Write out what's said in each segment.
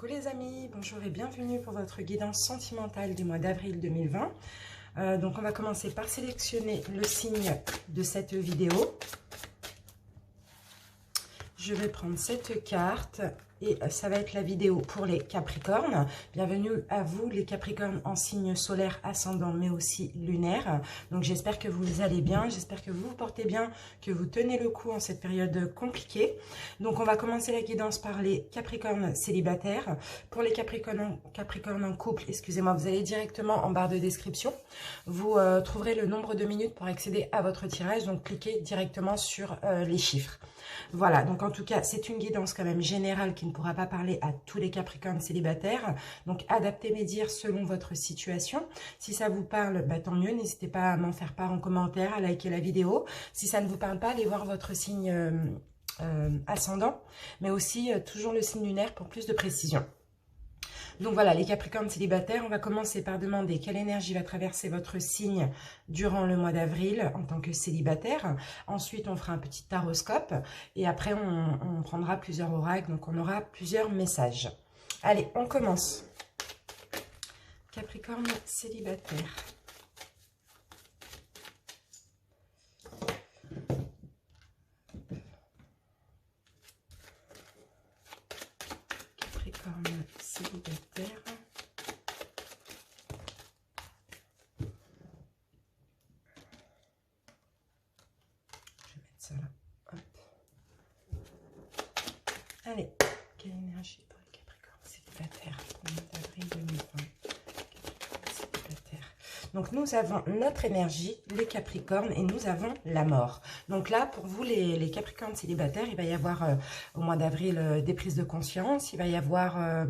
Coucou les amis, bonjour et bienvenue pour votre guidance sentimentale des mois d'avril 2020. Donc on va commencer par sélectionner le signe de cette vidéo. Je vais prendre cette carte et ça va être la vidéo pour les Capricornes. Bienvenue à vous les Capricornes en signe solaire, ascendant mais aussi lunaire. Donc j'espère que vous allez bien, j'espère que vous vous portez bien, que vous tenez le coup en cette période compliquée. Donc on va commencer la guidance par les Capricornes célibataires. Pour les Capricornes en couple, excusez-moi, vous allez directement en barre de description. Vous trouverez le nombre de minutes pour accéder à votre tirage, donc cliquez directement sur les chiffres. Voilà, donc en tout cas, c'est une guidance quand même générale qui ne pourra pas parler à tous les Capricornes célibataires. Donc, adaptez mes dires selon votre situation. Si ça vous parle, bah, tant mieux. N'hésitez pas à m'en faire part en commentaire, à liker la vidéo. Si ça ne vous parle pas, allez voir votre signe ascendant, mais aussi toujours le signe lunaire pour plus de précision. Donc voilà, les Capricornes célibataires, on va commencer par demander quelle énergie va traverser votre signe durant le mois d'avril en tant que célibataire. Ensuite, on fera un petit taroscope et après, on prendra plusieurs oracles, donc on aura plusieurs messages. Allez, on commence. Capricorne célibataire. Capricorne célibataire. Je vais mettre ça là. Hop. Allez, quelle énergie pour les Capricornes célibataires pour le mois d'avril 2020. Capricorne célibataire. Donc nous avons notre énergie, les Capricornes, et nous avons la mort. Donc là, pour vous, les Capricornes célibataires, il va y avoir au mois d'avril des prises de conscience. Il va y avoir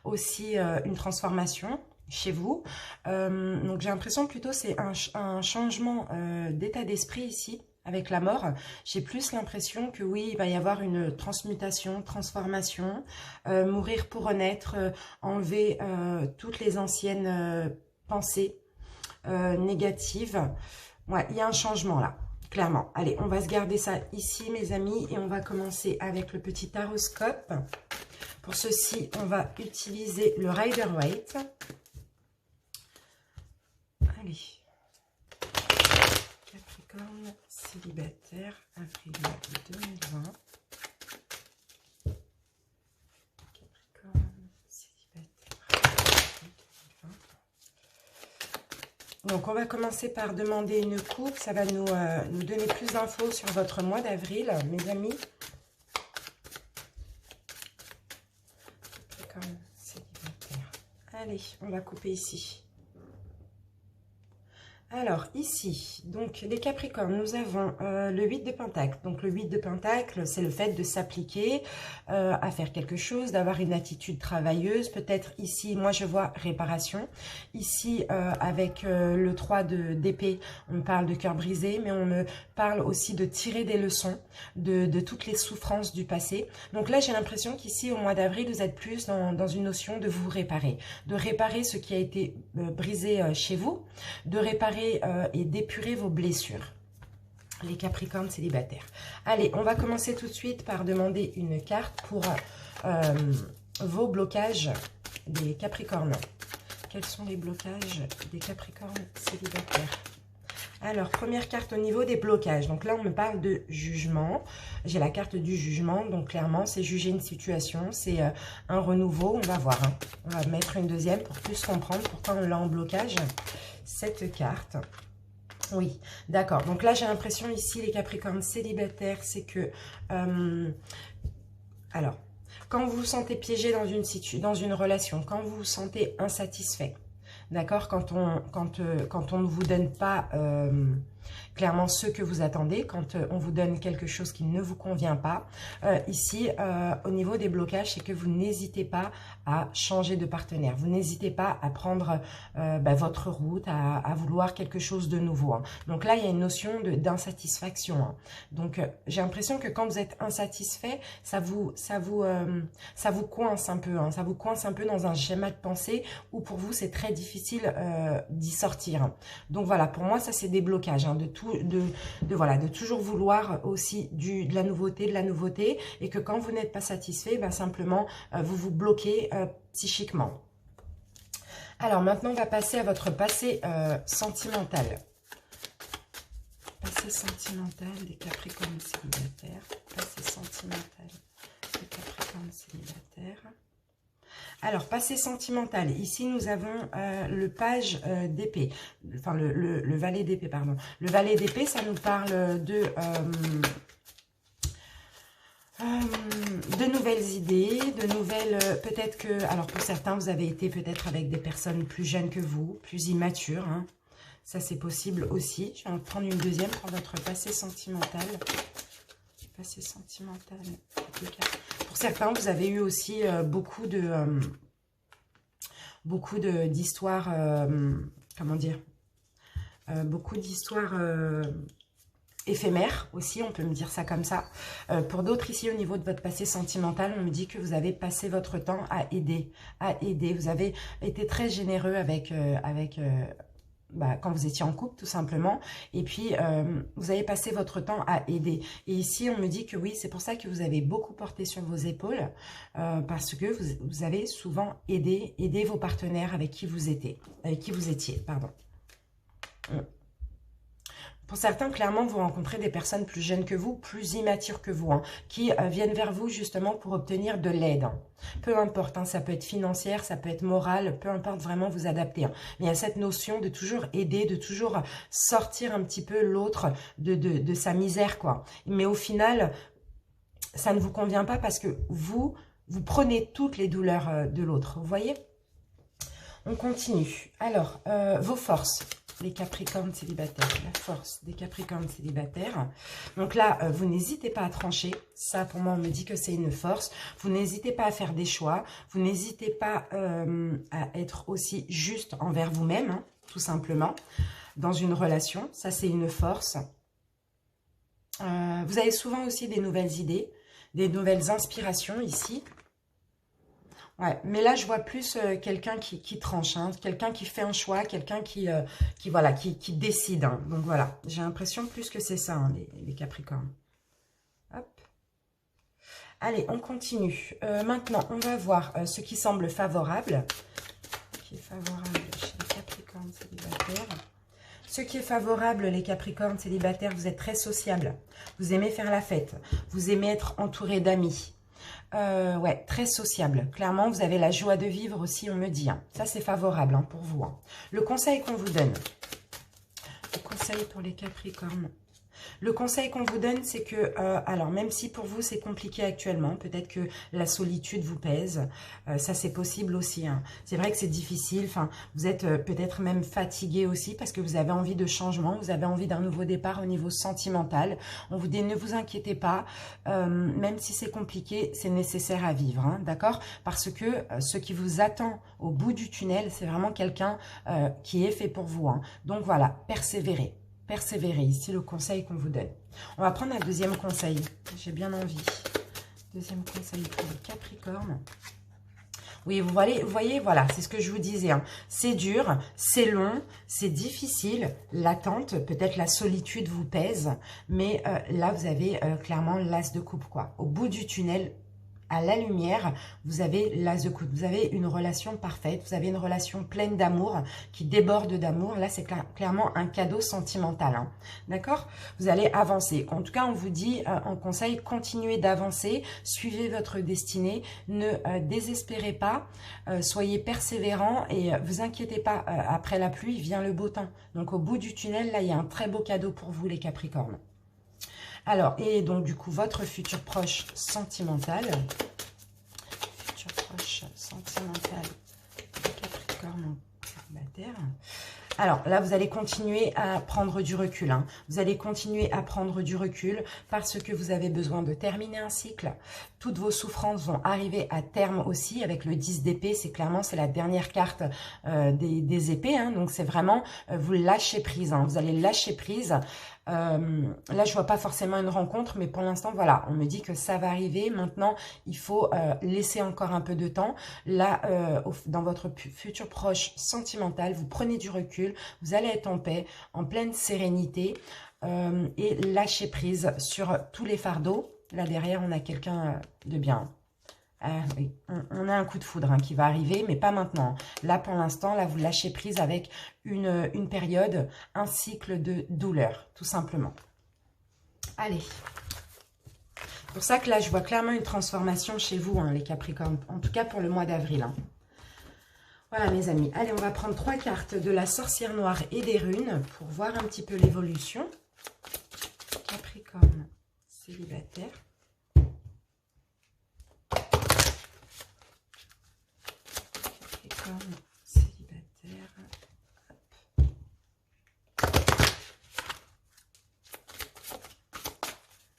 aussi une transformation chez vous. Donc j'ai l'impression plutôt c'est un changement d'état d'esprit ici. Avec la mort, j'ai plus l'impression que oui, il va y avoir une transmutation, transformation, mourir pour renaître, enlever toutes les anciennes pensées négatives. Ouais, il y a un changement là, clairement. Allez, on va se garder ça ici, mes amis, et on va commencer avec le petit taroscope. Pour ceci, on va utiliser le Rider-Waite. Allez. Capricorne célibataire, avril 2020. Capricorne célibataire, 2020. Donc, on va commencer par demander une coupe. Ça va nous donner plus d'infos sur votre mois d'avril, mes amis. Capricorne célibataire. Allez, on va couper ici. Alors, ici, donc les Capricornes, nous avons le 8 de Pentacle. Donc, le 8 de Pentacle, c'est le fait de s'appliquer à faire quelque chose, d'avoir une attitude travailleuse. Peut-être ici, moi, je vois réparation. Ici, avec le 3 d'épée, on parle de cœur brisé, mais on me parle aussi de tirer des leçons de toutes les souffrances du passé. Donc là, j'ai l'impression qu'ici, au mois d'avril, vous êtes plus dans une notion de vous réparer. De réparer ce qui a été brisé chez vous, de réparer et d'épurer vos blessures, les Capricornes célibataires. Allez, on va commencer tout de suite par demander une carte pour vos blocages des Capricornes. Quels sont les blocages des Capricornes célibataires? Alors, première carte au niveau des blocages. Donc là, on me parle de jugement. J'ai la carte du jugement. Donc clairement, c'est juger une situation. C'est un renouveau. On va voir. Hein. On va mettre une deuxième pour plus comprendre pourquoi on l'a en blocage. Cette carte. Oui, d'accord. Donc là, j'ai l'impression ici, les Capricornes célibataires, c'est que... alors, quand vous vous sentez piégé dans une relation, quand vous vous sentez insatisfait, d'accord, quand on ne vous donne pas clairement ce que vous attendez, quand on vous donne quelque chose qui ne vous convient pas, ici, au niveau des blocages, c'est que vous n'hésitez pas à changer de partenaire. Vous n'hésitez pas à prendre votre route, à vouloir quelque chose de nouveau. Hein. Donc là, il y a une notion d'insatisfaction. Hein. Donc, j'ai l'impression que quand vous êtes insatisfait, ça vous coince un peu. Hein. Ça vous coince un peu dans un schéma de pensée où pour vous, c'est très difficile d'y sortir. Donc voilà, pour moi, ça, c'est des blocages. Hein. hein, voilà, de toujours vouloir aussi de la nouveauté, et que quand vous n'êtes pas satisfait, ben, simplement, vous vous bloquez psychiquement. Alors, maintenant, on va passer à votre passé sentimental. Passé sentimental des Capricornes célibataires. Passé sentimental des Capricornes célibataires. Alors, passé sentimental. Ici, nous avons le page d'épée. Enfin, le valet d'épée, pardon. Le valet d'épée, ça nous parle de nouvelles idées, de nouvelles... peut-être que... Alors, pour certains, vous avez été peut-être avec des personnes plus jeunes que vous, plus immatures, hein. Ça, c'est possible aussi. Je vais en prendre une deuxième pour votre passé sentimental. Passé sentimental. Pour certains, vous avez eu aussi beaucoup d'histoires, comment dire, beaucoup d'histoires éphémères aussi, on peut me dire ça comme ça. Pour d'autres ici, au niveau de votre passé sentimental, on me dit que vous avez passé votre temps à aider. Vous avez été très généreux avec quand vous étiez en couple, tout simplement. Et puis, vous avez passé votre temps à aider. Et ici, on me dit que oui, c'est pour ça que vous avez beaucoup porté sur vos épaules, parce que vous avez souvent aidé vos partenaires avec qui vous étiez. Pour certains, clairement, vous rencontrez des personnes plus jeunes que vous, plus immatures que vous, hein, qui viennent vers vous justement pour obtenir de l'aide. Hein. Peu importe, hein, ça peut être financière, ça peut être morale, peu importe, vraiment vous adapter. Hein. Mais il y a cette notion de toujours aider, de toujours sortir un petit peu l'autre de sa misère, quoi. Mais au final, ça ne vous convient pas parce que vous prenez toutes les douleurs de l'autre, vous voyez? On continue. Alors, vos forces. Les Capricornes célibataires, la force des Capricornes célibataires. Donc là, vous n'hésitez pas à trancher. Ça, pour moi, on me dit que c'est une force. Vous n'hésitez pas à faire des choix. Vous n'hésitez pas à être aussi juste envers vous-même, hein, tout simplement, dans une relation. Ça, c'est une force. Vous avez souvent aussi des nouvelles idées, des nouvelles inspirations ici. Ouais, mais là, je vois plus quelqu'un qui tranche, hein, quelqu'un qui fait un choix, quelqu'un qui décide. Hein. Donc voilà, j'ai l'impression plus que c'est ça, hein, les Capricornes. Hop. Allez, on continue. Maintenant, on va voir ce qui semble favorable. Qui est favorable chez les Capricornes célibataires. Ce qui est favorable, les Capricornes célibataires, vous êtes très sociables. Vous aimez faire la fête. Vous aimez être entouré d'amis. Ouais, très sociable. Clairement, vous avez la joie de vivre aussi, on me dit. Hein. Ça, c'est favorable hein, pour vous. Hein. Le conseil qu'on vous donne. Le conseil pour les Capricornes. Le conseil qu'on vous donne, c'est que, alors même si pour vous c'est compliqué actuellement, peut-être que la solitude vous pèse, ça c'est possible aussi. Hein. C'est vrai que c'est difficile, enfin, vous êtes peut-être même fatigué aussi parce que vous avez envie de changement, vous avez envie d'un nouveau départ au niveau sentimental. On vous dit ne vous inquiétez pas, même si c'est compliqué, c'est nécessaire à vivre, hein, d'accord? Parce que ce qui vous attend au bout du tunnel, c'est vraiment quelqu'un qui est fait pour vous. Hein. Donc voilà, persévérez. Persévérez, ici le conseil qu'on vous donne. On va prendre un deuxième conseil. J'ai bien envie. Deuxième conseil pour les Capricornes. Oui, vous voyez, voilà, c'est ce que je vous disais. Hein. C'est dur, c'est long, c'est difficile. L'attente, peut-être la solitude vous pèse. Mais là, vous avez clairement l'as de coupe, quoi. Au bout du tunnel, à la lumière, vous avez l'as de coupe. Vous avez une relation parfaite. Vous avez une relation pleine d'amour, qui déborde d'amour. Là, c'est clairement un cadeau sentimental. Hein. D'accord? Vous allez avancer. En tout cas, on vous dit en conseil, continuez d'avancer. Suivez votre destinée. Ne désespérez pas. Soyez persévérants et vous inquiétez pas. Après la pluie, vient le beau temps. Donc, au bout du tunnel, là, il y a un très beau cadeau pour vous, les Capricornes. Alors, et donc du coup, votre futur proche sentimental. Futur proche sentimental, Capricorne célibataire. Alors là, vous allez continuer à prendre du recul. Hein. Vous allez continuer à prendre du recul parce que vous avez besoin de terminer un cycle. Toutes vos souffrances vont arriver à terme aussi avec le 10 d'épée. C'est clairement, c'est la dernière carte des épées. Hein. Donc c'est vraiment, vous lâchez prise. Hein. Vous allez lâcher prise. Là, je vois pas forcément une rencontre, mais pour l'instant, voilà, on me dit que ça va arriver. Maintenant, il faut laisser encore un peu de temps. Là, dans votre futur proche sentimental, vous prenez du recul, vous allez être en paix, en pleine sérénité et lâcher prise sur tous les fardeaux. Là, derrière, on a quelqu'un de bien. Oui, on a un coup de foudre hein, qui va arriver, mais pas maintenant. Là, pour l'instant, là, vous lâchez prise avec une période, un cycle de douleur, tout simplement. Allez. C'est pour ça que là, je vois clairement une transformation chez vous, hein, les Capricornes. En tout cas, pour le mois d'avril. Hein. Voilà, mes amis. Allez, on va prendre 3 cartes de la sorcière noire et des runes pour voir un petit peu l'évolution. Capricorne célibataire. Célibataire.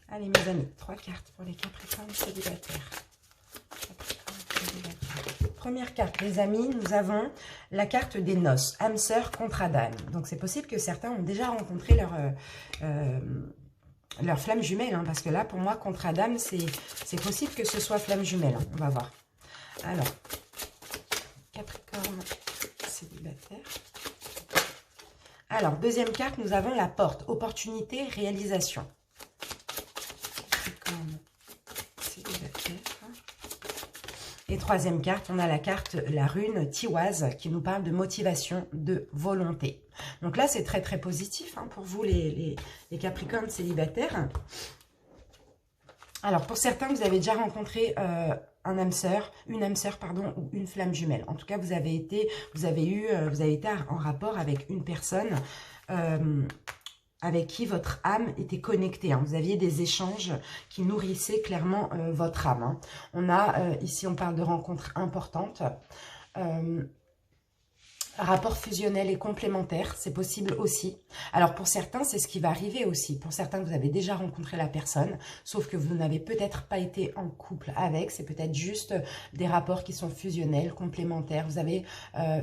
Allez mes amis, 3 cartes pour les Capricornes célibataires. Première carte, les amis, nous avons la carte des noces, âme sœur contre Adam. Donc c'est possible que certains ont déjà rencontré leur flamme jumelle, hein, parce que là, pour moi, contre Adam, c'est possible que ce soit flamme jumelle. Hein, on va voir. Alors, Capricorne célibataire. Alors, deuxième carte, nous avons la porte, opportunité, réalisation. Capricorne célibataire. Et troisième carte, on a la carte, la rune Tiwaz, qui nous parle de motivation, de volonté. Donc là, c'est très très positif hein, pour vous les Capricornes célibataires. Alors, pour certains, vous avez déjà rencontré une âme sœur, pardon, ou une flamme jumelle. En tout cas, vous avez été en rapport avec une personne avec qui votre âme était connectée. Hein. Vous aviez des échanges qui nourrissaient clairement votre âme. Hein. On a, ici, on parle de rencontres importantes. Rapport fusionnel et complémentaire, c'est possible aussi. Alors pour certains, c'est ce qui va arriver aussi. Pour certains, vous avez déjà rencontré la personne, sauf que vous n'avez peut-être pas été en couple avec. C'est peut-être juste des rapports qui sont fusionnels, complémentaires. Vous avez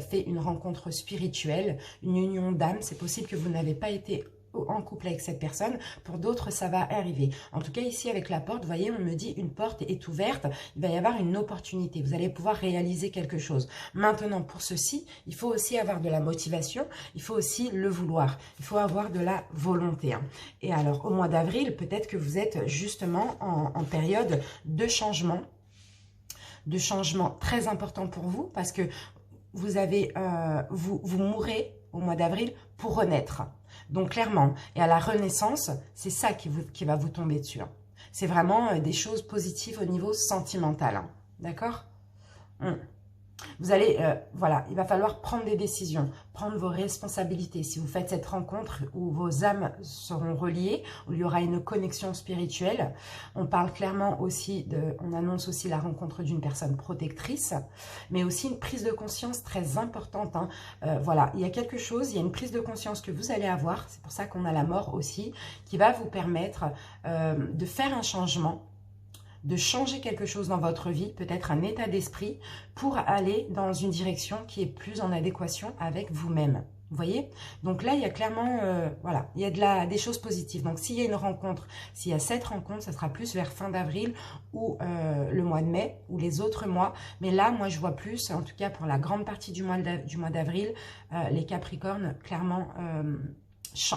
fait une rencontre spirituelle, une union d'âme. C'est possible que vous n'avez pas été en couple avec cette personne. Pour d'autres, ça va arriver. En tout cas, ici, avec la porte, vous voyez, on me dit une porte est ouverte. Il va y avoir une opportunité. Vous allez pouvoir réaliser quelque chose. Maintenant, pour ceci, il faut aussi avoir de la motivation. Il faut aussi le vouloir. Il faut avoir de la volonté. Hein. Et alors, au mois d'avril, peut-être que vous êtes justement en période de changement très important pour vous parce que vous avez, vous mourrez au mois d'avril pour renaître. Donc clairement, et à la renaissance, c'est ça qui va vous tomber dessus. Hein. C'est vraiment des choses positives au niveau sentimental. Hein. D'accord ? Vous allez, voilà, il va falloir prendre des décisions, prendre vos responsabilités. Si vous faites cette rencontre où vos âmes seront reliées, où il y aura une connexion spirituelle, on parle clairement aussi, on annonce aussi la rencontre d'une personne protectrice, mais aussi une prise de conscience très importante. Hein. Voilà, il y a quelque chose, il y a une prise de conscience que vous allez avoir, c'est pour ça qu'on a la mort aussi, qui va vous permettre de faire un changement, de changer quelque chose dans votre vie, peut-être un état d'esprit, pour aller dans une direction qui est plus en adéquation avec vous-même. Vous voyez? Donc là, il y a clairement, voilà, il y a des choses positives. Donc s'il y a une rencontre, s'il y a cette rencontre, ça sera plus vers fin d'avril ou le mois de mai ou les autres mois. Mais là, moi, je vois plus, en tout cas pour la grande partie du mois d'avril, les Capricornes, clairement...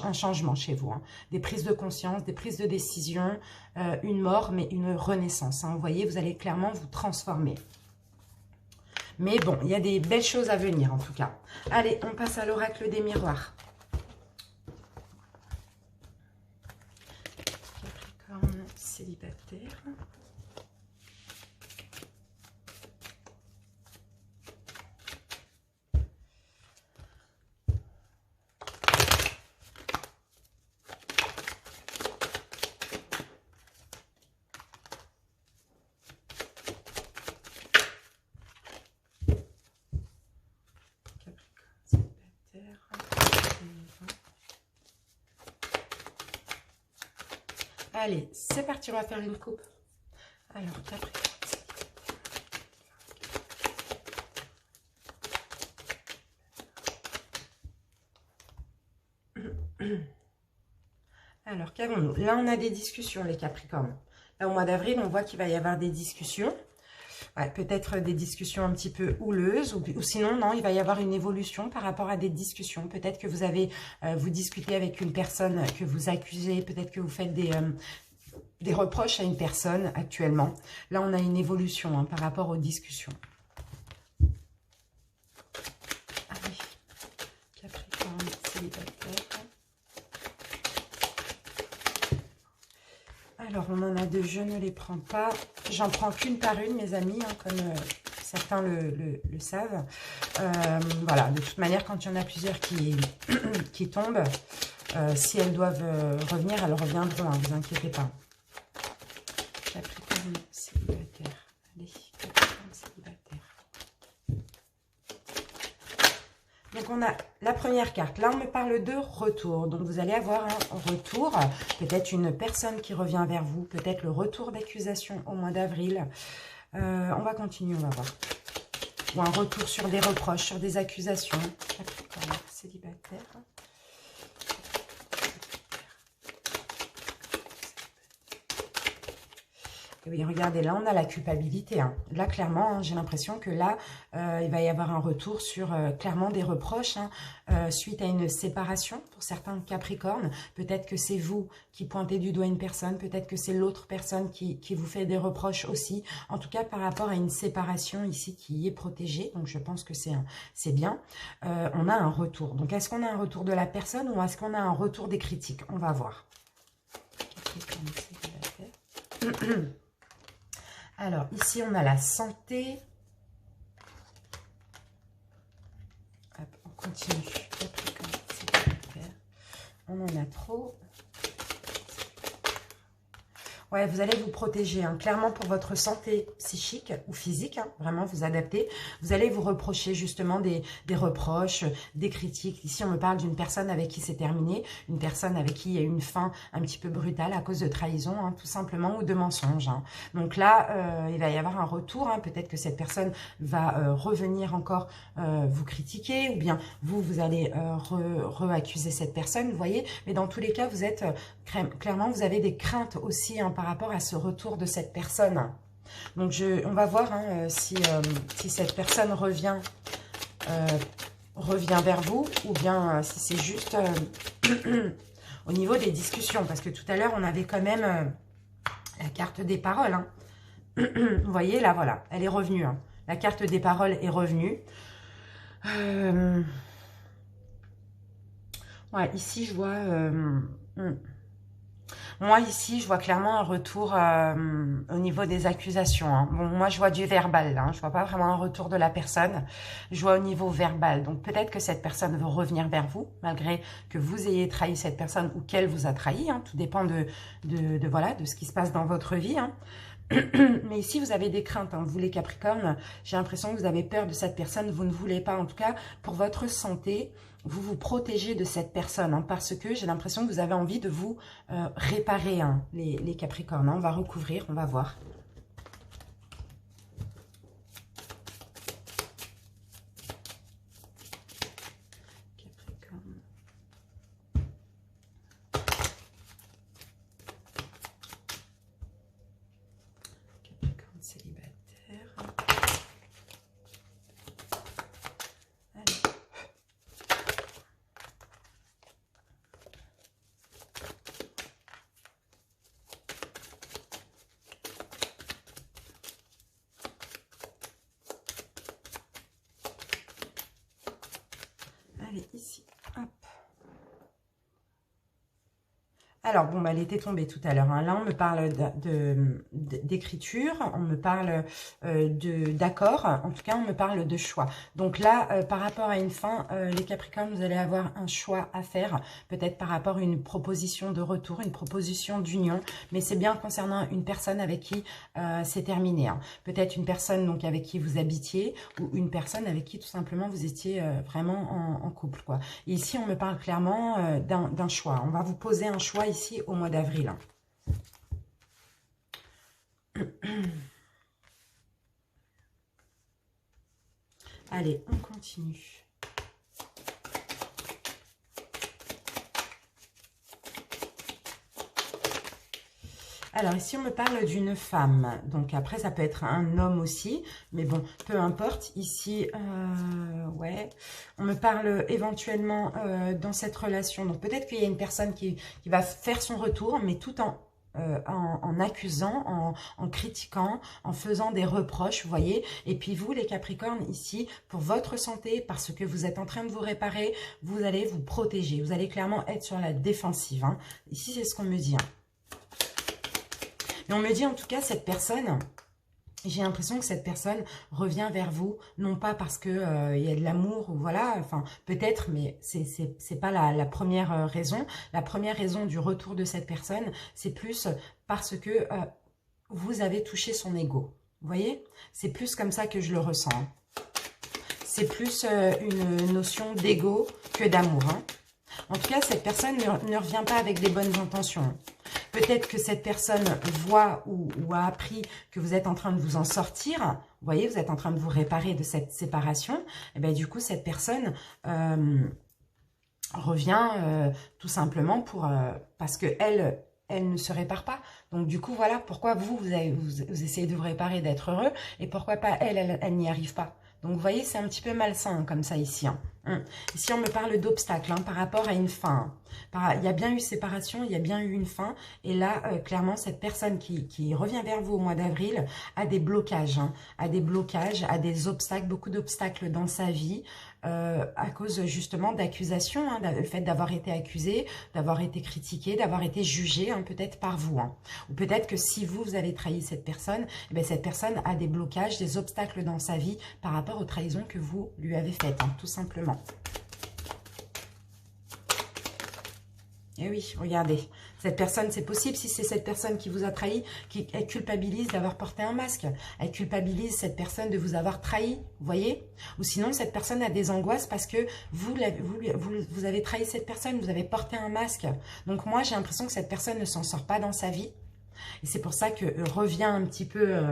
un changement chez vous, hein. Des prises de conscience, des prises de décision, une mort, mais une renaissance. Hein. Vous voyez, vous allez clairement vous transformer. Mais bon, il y a des belles choses à venir en tout cas. Allez, on passe à l'oracle des miroirs. Capricorne célibataire. Allez, c'est parti, on va faire une coupe. Alors, Capricorne. Alors, qu'avons-nous? Là, on a des discussions, les Capricornes. Là, au mois d'avril, on voit qu'il va y avoir des discussions. Ouais, peut-être des discussions un petit peu houleuses, ou sinon, non, il va y avoir une évolution par rapport à des discussions. Peut-être que vous avez, vous discutez avec une personne que vous accusez, peut-être que vous faites des reproches à une personne actuellement. Là, on a une évolution hein, par rapport aux discussions. Allez, Capricorne, célibataire. Alors, on en a deux, je ne les prends pas. J'en prends qu'une par une, mes amis, hein, comme certains le savent. Voilà, de toute manière, quand il y en a plusieurs qui tombent, si elles doivent revenir, elles reviendront, ne vous inquiétez pas. Capricorne célibataire. Allez, Capricorne célibataire. Donc, on a la première carte. Là, on me parle de retour. Donc, vous allez avoir un retour. Peut-être une personne qui revient vers vous. Peut-être le retour d'accusation au mois d'avril. On va continuer, on va voir. Ou un retour sur des reproches, sur des accusations. Capricorne célibataire. Et oui, regardez, là, on a la culpabilité. Hein. Là, clairement, hein, j'ai l'impression que là, il va y avoir un retour sur, clairement, des reproches hein, suite à une séparation pour certains Capricornes. Peut-être que c'est vous qui pointez du doigt une personne. Peut-être que c'est l'autre personne qui vous fait des reproches aussi. En tout cas, par rapport à une séparation ici qui est protégée. Donc, je pense que c'est bien. On a un retour. Donc, est-ce qu'on a un retour de la personne ou est-ce qu'on a un retour des critiques? On va voir. Capricorne célibataire. Alors, ici, on a la santé. Hop, on continue. Capricorne célibataire. On en a trop. Ouais, vous allez vous protéger, hein, clairement pour votre santé psychique ou physique, hein, vraiment vous adapter. Vous allez vous reprocher justement des reproches, des critiques. Ici, on me parle d'une personne avec qui c'est terminé, une personne avec qui il y a eu une fin un petit peu brutale à cause de trahison, hein, tout simplement, ou de mensonges. Hein. Donc là, il va y avoir un retour. Hein, peut-être que cette personne va revenir encore vous critiquer, ou bien vous allez re-accuser cette personne, vous voyez. Mais dans tous les cas, vous êtes, clairement, vous avez des craintes aussi, hein, par rapport à ce retour de cette personne. Donc, on va voir hein, si cette personne revient vers vous ou bien si c'est juste au niveau des discussions. Parce que tout à l'heure, on avait quand même la carte des paroles. Hein. Vous voyez, là, voilà, elle est revenue. Hein. La carte des paroles est revenue. Ouais, ici, je vois... Moi, ici, je vois clairement un retour au niveau des accusations. Hein. Bon, moi, je vois du verbal. Hein. Je vois pas vraiment un retour de la personne. Je vois au niveau verbal. Donc, peut-être que cette personne veut revenir vers vous, malgré que vous ayez trahi cette personne ou qu'elle vous a trahi. Hein. Tout dépend voilà, de ce qui se passe dans votre vie. Hein. Mais ici, vous avez des craintes. Hein. Vous, les Capricornes, j'ai l'impression que vous avez peur de cette personne. Vous ne voulez pas, en tout cas, pour votre santé, vous vous protégez de cette personne. Hein, parce que j'ai l'impression que vous avez envie de vous réparer, hein, les Capricornes. Hein. On va recouvrir, on va voir. Capricorne. Capricorne célibataire. Allez, ici, hop. Alors, bon, bah, elle était tombée tout à l'heure. Hein. Là, on me parle d'écriture, on me parle d'accord, en tout cas, on me parle de choix. Donc là, par rapport à une fin, les Capricornes, vous allez avoir un choix à faire, peut-être par rapport à une proposition de retour, une proposition d'union, mais c'est bien concernant une personne avec qui c'est terminé. Hein. Peut-être une personne donc avec qui vous habitiez, ou une personne avec qui tout simplement vous étiez vraiment en couple, quoi. Et ici, on me parle clairement d'un choix. On va vous poser un choix ici au mois d'avril. Allez, on continue. Alors, ici, on me parle d'une femme. Donc, après, ça peut être un homme aussi. Mais bon, peu importe. Ici, ouais. On me parle éventuellement dans cette relation. Donc, peut-être qu'il y a une personne qui va faire son retour, mais tout en accusant, en critiquant, en faisant des reproches, vous voyez. Et puis vous, les Capricornes, ici, pour votre santé, parce que vous êtes en train de vous réparer, vous allez vous protéger. Vous allez clairement être sur la défensive. Hein. Ici, c'est ce qu'on me dit. Hein. Mais on me dit en tout cas, cette personne, j'ai l'impression que cette personne revient vers vous, non pas parce que il y a de l'amour, ou voilà, enfin peut-être, mais c'est pas la première raison. La première raison du retour de cette personne, c'est plus parce que vous avez touché son ego. Vous voyez? C'est plus comme ça que je le ressens. Hein. C'est plus une notion d'ego que d'amour. Hein. En tout cas, cette personne ne revient pas avec des bonnes intentions. Peut-être que cette personne voit ou a appris que vous êtes en train de vous en sortir. Vous voyez, vous êtes en train de vous réparer de cette séparation. Et bien, du coup, cette personne revient tout simplement parce que elle ne se répare pas. Donc, du coup, voilà pourquoi vous essayez de vous réparer, d'être heureux. Et pourquoi pas elle n'y arrive pas. Donc, vous voyez, c'est un petit peu malsain hein, comme ça ici. Hein. Ici, on me parle d'obstacles hein, par rapport à une fin. Il y a bien eu séparation, il y a bien eu une fin. Et là, clairement, cette personne qui revient vers vous au mois d'avril a des blocages. Hein, a des blocages, a des obstacles, beaucoup d'obstacles dans sa vie. À cause justement d'accusations, hein, le fait d'avoir été accusé, d'avoir été critiqué, d'avoir été jugé hein, peut-être par vous. Hein. Ou peut-être que si vous avez trahi cette personne, eh bien, cette personne a des blocages, des obstacles dans sa vie par rapport aux trahisons que vous lui avez faites, hein, tout simplement. Et oui, regardez, cette personne, c'est possible, si c'est cette personne qui vous a trahi, elle culpabilise d'avoir porté un masque. Elle culpabilise cette personne de vous avoir trahi, vous voyez? Ou sinon, cette personne a des angoisses parce que vous avez trahi cette personne, vous avez porté un masque. Donc moi, j'ai l'impression que cette personne ne s'en sort pas dans sa vie. Et c'est pour ça que revient un petit peu...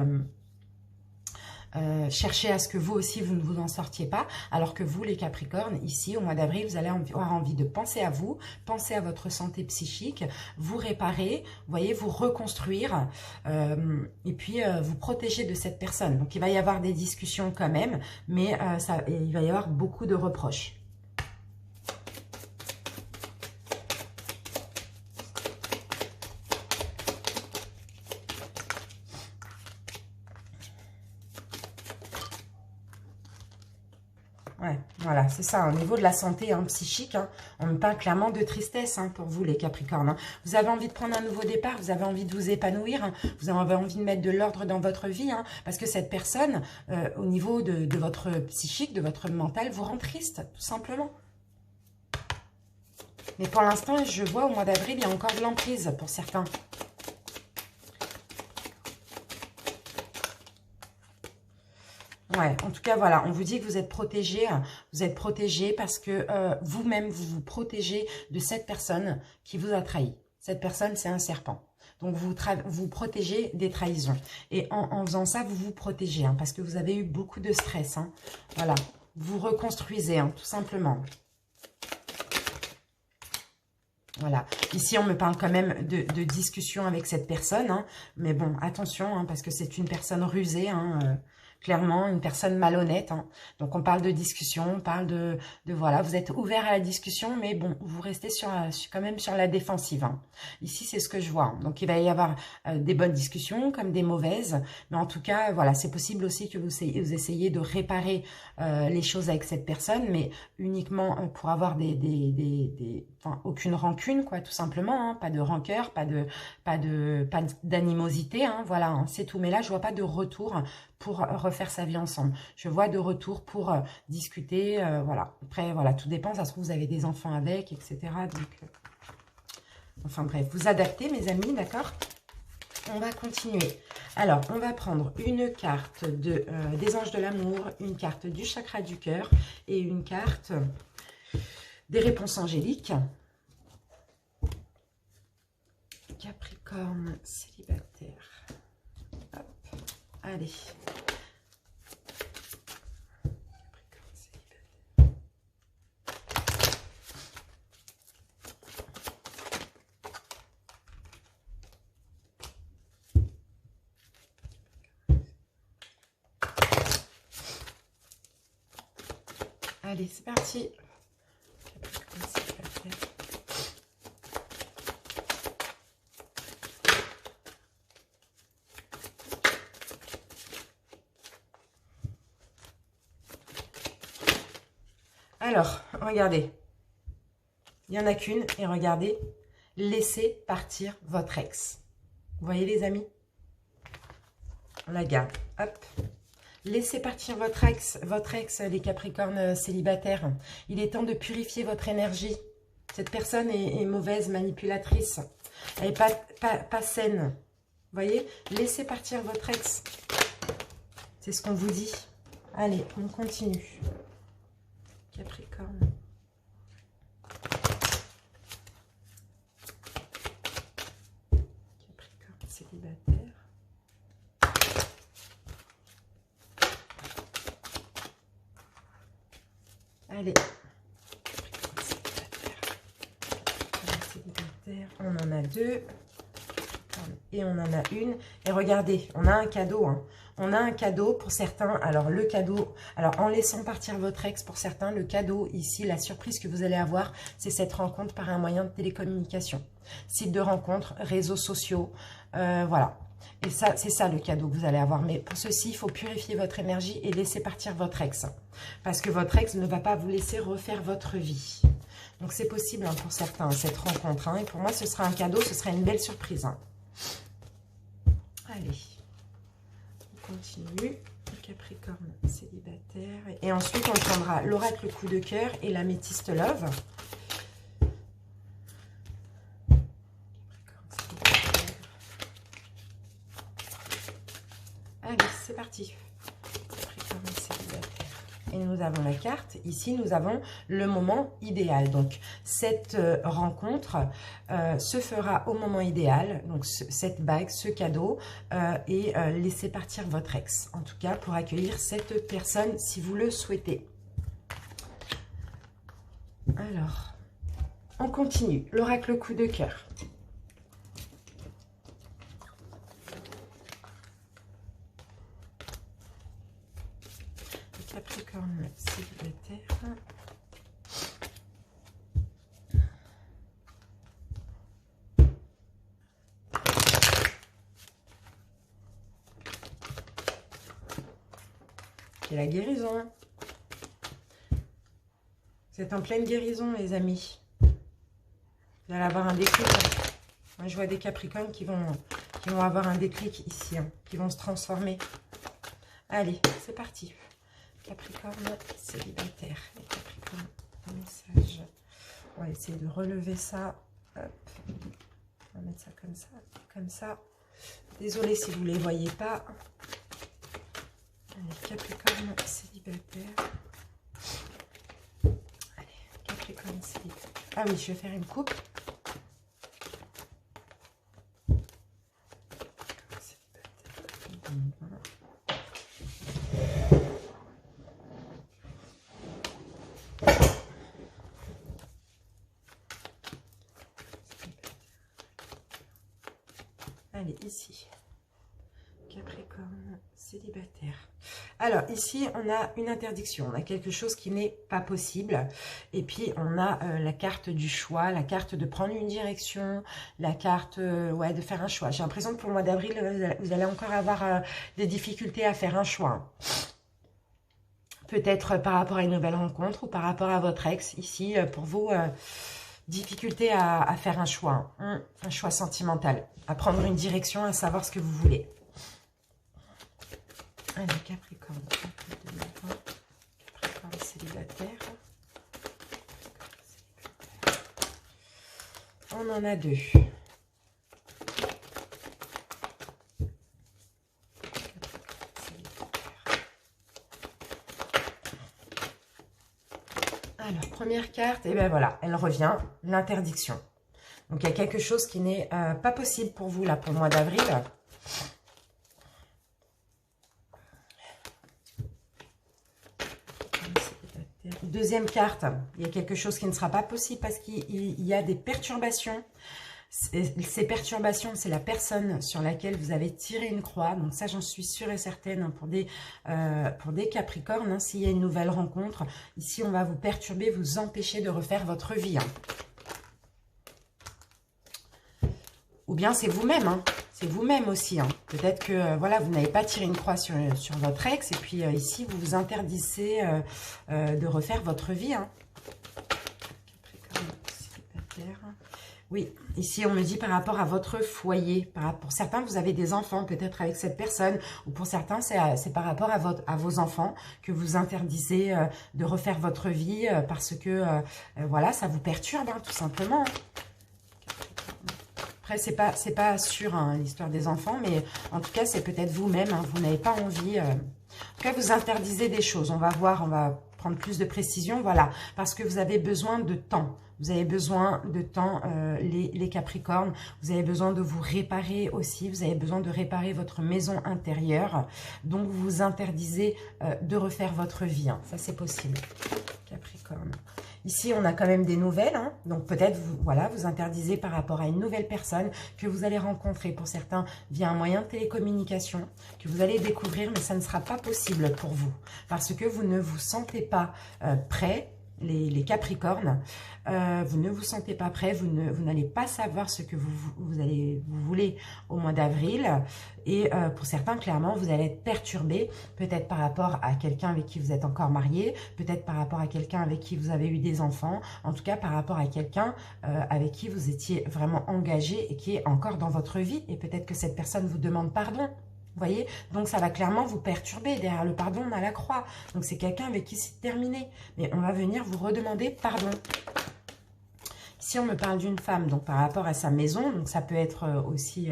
cherchez à ce que vous aussi, vous ne vous en sortiez pas, alors que vous, les Capricornes, ici, au mois d'avril, vous allez avoir envie de penser à vous, penser à votre santé psychique, vous réparer, vous voyez, vous reconstruire, et puis vous protéger de cette personne. Donc, il va y avoir des discussions quand même, mais il va y avoir beaucoup de reproches. Ouais, voilà, c'est ça. Au niveau de la santé hein, psychique, hein, on me parle clairement de tristesse hein, pour vous, les Capricornes. Hein. Vous avez envie de prendre un nouveau départ, vous avez envie de vous épanouir, hein, vous avez envie de mettre de l'ordre dans votre vie, hein, parce que cette personne, au niveau de votre psychique, de votre mental, vous rend triste, tout simplement. Mais pour l'instant, je vois au mois d'avril, il y a encore de l'emprise pour certains. Ouais, en tout cas, voilà, on vous dit que vous êtes protégé parce que vous-même, vous vous protégez de cette personne qui vous a trahi. Cette personne, c'est un serpent. Donc, vous protégez des trahisons. Et en faisant ça, vous vous protégez, hein, parce que vous avez eu beaucoup de stress. Hein. Voilà, vous reconstruisez, hein, tout simplement. Voilà. Ici, on me parle quand même de discussion avec cette personne. Hein. Mais bon, attention, hein, parce que c'est une personne rusée, hein, clairement, une personne malhonnête. Hein. Donc, on parle de discussion, on parle voilà, vous êtes ouvert à la discussion, mais bon, vous restez quand même sur la défensive. Hein. Ici, c'est ce que je vois. Hein. Donc, il va y avoir des bonnes discussions comme des mauvaises. Mais en tout cas, voilà, c'est possible aussi que vous essayez de réparer les choses avec cette personne, mais uniquement pour avoir enfin, aucune rancune, quoi, tout simplement. Hein. Pas de rancœur, pas d'animosité. Hein, voilà, hein, c'est tout. Mais là, je vois pas de retour pour refaire sa vie ensemble. Je vois de retour pour discuter, voilà. Après, voilà, tout dépend, ça se trouve, vous avez des enfants avec, etc. Donc, enfin bref, vous adaptez, mes amis, d'accord? On va continuer. Alors, on va prendre une carte des anges de l'amour, une carte du chakra du cœur et une carte des réponses angéliques. Capricorne célibataire. Hop, allez. Allez, c'est parti. Capricorne célibataire. Alors, regardez. Il n'y en a qu'une. Et regardez. Laissez partir votre ex. Vous voyez les amis? On la garde. Hop. Laissez partir votre ex, les Capricornes célibataires. Il est temps de purifier votre énergie. Cette personne est mauvaise, manipulatrice. Elle n'est pas saine. Vous voyez? Laissez partir votre ex. C'est ce qu'on vous dit. Allez, on continue. Capricorne. Capricorne célibataire. Allez. Célibataire. On en a deux. Et on en a une. Et regardez, on a un cadeau. Hein. On a un cadeau pour certains. Alors, le cadeau... Alors, en laissant partir votre ex, pour certains, le cadeau, ici, la surprise que vous allez avoir, c'est cette rencontre par un moyen de télécommunication. Site de rencontre, réseaux sociaux, voilà. Et ça, c'est ça le cadeau que vous allez avoir. Mais pour ceci, il faut purifier votre énergie et laisser partir votre ex. Parce que votre ex ne va pas vous laisser refaire votre vie. Donc, c'est possible hein, pour certains, cette rencontre. Hein. Et pour moi, ce sera un cadeau, ce sera une belle surprise. Hein. Allez, on continue. Capricorne célibataire. Et ensuite, on prendra l'oracle coup de cœur et l'améthyste love. Allez, c'est parti. Capricorne célibataire. Et nous avons la carte. Ici, nous avons le moment idéal. Donc, cette rencontre se fera au moment idéal. Donc, cette bague, ce cadeau. Et laissez partir votre ex. En tout cas, pour accueillir cette personne si vous le souhaitez. Alors, on continue. L'oracle coup de cœur. Capricorne célibataire. Et la guérison. Vous êtes en pleine guérison, les amis. Vous allez avoir un déclic. Moi, je vois des Capricornes qui vont avoir un déclic ici, hein, qui vont se transformer. Allez, c'est parti. Capricorne célibataire. Et Capricorne, un message. On va essayer de relever ça. Hop. On va mettre ça comme ça. Comme ça. Désolée si vous ne les voyez pas. Allez, Capricorne célibataire. Allez, Capricorne célibataire. Ah oui, je vais faire une coupe. Allez, ici, Capricorne célibataire. Alors, ici, on a une interdiction. On a quelque chose qui n'est pas possible. Et puis, on a la carte du choix, la carte de prendre une direction, la carte ouais, de faire un choix. J'ai l'impression que pour le mois d'avril, vous allez encore avoir des difficultés à faire un choix. Peut-être par rapport à une nouvelle rencontre ou par rapport à votre ex. Ici, pour vous... difficulté à faire un choix, hein, un choix sentimental, à prendre une direction, à savoir ce que vous voulez. Allez, Capricorne, Capricorne célibataire. On en a deux. Alors, première carte, et bien voilà, elle revient, l'interdiction. Donc, il y a quelque chose qui n'est pas possible pour vous, là, pour le mois d'avril. Deuxième carte, il y a quelque chose qui ne sera pas possible parce qu'il y a des perturbations Ces perturbations, c'est la personne sur laquelle vous avez tiré une croix. Donc ça, j'en suis sûre et certaine hein, pour des Capricornes. Hein, s'il y a une nouvelle rencontre, ici, on va vous perturber, vous empêcher de refaire votre vie. Hein. Ou bien c'est vous-même, hein. C'est vous-même aussi. Hein. Peut-être que voilà, vous n'avez pas tiré une croix sur votre ex. Et puis ici, vous vous interdisez de refaire votre vie. Hein. Oui, ici on me dit par rapport à votre foyer. Pour certains, vous avez des enfants peut-être avec cette personne. Ou pour certains, c'est par rapport à vos enfants que vous interdisez de refaire votre vie. Parce que voilà, ça vous perturbe hein, tout simplement. Après, c'est pas sûr, hein, l'histoire des enfants, mais en tout cas, c'est peut-être vous-même, hein, vous n'avez pas envie. En tout cas, vous interdisez des choses. On va voir, on va prendre plus de précision, voilà, parce que vous avez besoin de temps. Vous avez besoin de temps, les Capricornes. Vous avez besoin de vous réparer aussi. Vous avez besoin de réparer votre maison intérieure. Donc, vous vous interdisez de refaire votre vie. Hein. Ça, c'est possible. Capricorne. Ici, on a quand même des nouvelles. Hein. Donc, peut-être, voilà, vous interdisez par rapport à une nouvelle personne que vous allez rencontrer. Pour certains, via un moyen de télécommunication que vous allez découvrir. Mais ça ne sera pas possible pour vous. Parce que vous ne vous sentez pas prêt. Les Capricornes, vous ne vous sentez pas prêt, vous n'allez pas savoir ce que vous voulez au mois d'avril. Et pour certains, clairement, vous allez être perturbé, peut-être par rapport à quelqu'un avec qui vous êtes encore marié, peut-être par rapport à quelqu'un avec qui vous avez eu des enfants, en tout cas par rapport à quelqu'un avec qui vous étiez vraiment engagé et qui est encore dans votre vie. Et peut-être que cette personne vous demande pardon. Vous voyez, donc ça va clairement vous perturber. Derrière le pardon, on a la croix. Donc c'est quelqu'un avec qui c'est terminé. Mais on va venir vous redemander pardon. Ici, on me parle d'une femme, donc par rapport à sa maison. Donc ça peut être aussi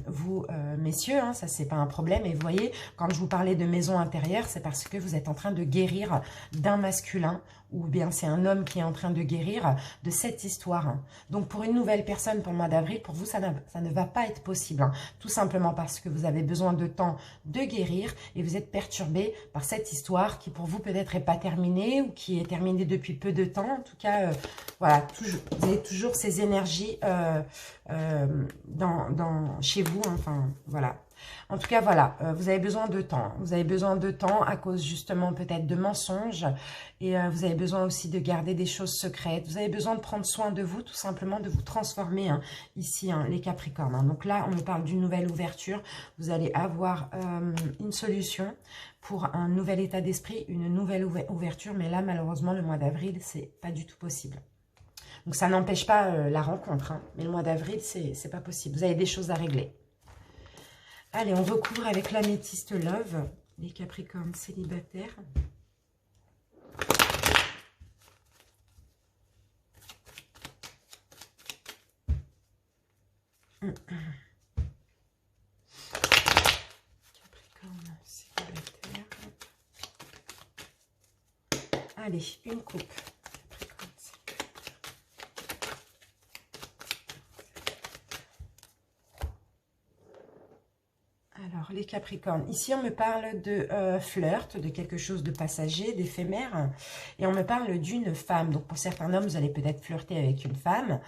vous, messieurs, hein, ça c'est pas un problème. Et vous voyez, quand je vous parlais de maison intérieure, c'est parce que vous êtes en train de guérir d'un masculin. Ou bien c'est un homme qui est en train de guérir de cette histoire. Donc pour une nouvelle personne pour le mois d'avril, pour vous, ça ne va pas être possible. Hein. Tout simplement parce que vous avez besoin de temps de guérir et vous êtes perturbé par cette histoire qui pour vous peut-être n'est pas terminée ou qui est terminée depuis peu de temps. En tout cas, voilà, vous avez toujours ces énergies chez vous. Hein. Enfin, voilà. En tout cas, voilà, vous avez besoin de temps. Vous avez besoin de temps à cause justement peut-être de mensonges. Et vous avez besoin aussi de garder des choses secrètes. Vous avez besoin de prendre soin de vous, tout simplement, de vous transformer hein, ici, hein, les Capricornes. Hein. Donc là, on me parle d'une nouvelle ouverture. Vous allez avoir une solution pour un nouvel état d'esprit, une nouvelle ouverture. Mais là, malheureusement, le mois d'avril, c'est pas du tout possible. Donc ça n'empêche pas la rencontre. Hein. Mais le mois d'avril, c'est pas possible. Vous avez des choses à régler. Allez, on recouvre avec l'améthyste love, les Capricornes célibataires. Capricorne célibataire. Allez, une coupe. Alors, les Capricornes, ici on me parle de flirt, de quelque chose de passager, d'éphémère, et on me parle d'une femme. Donc pour certains hommes, vous allez peut-être flirter avec une femme.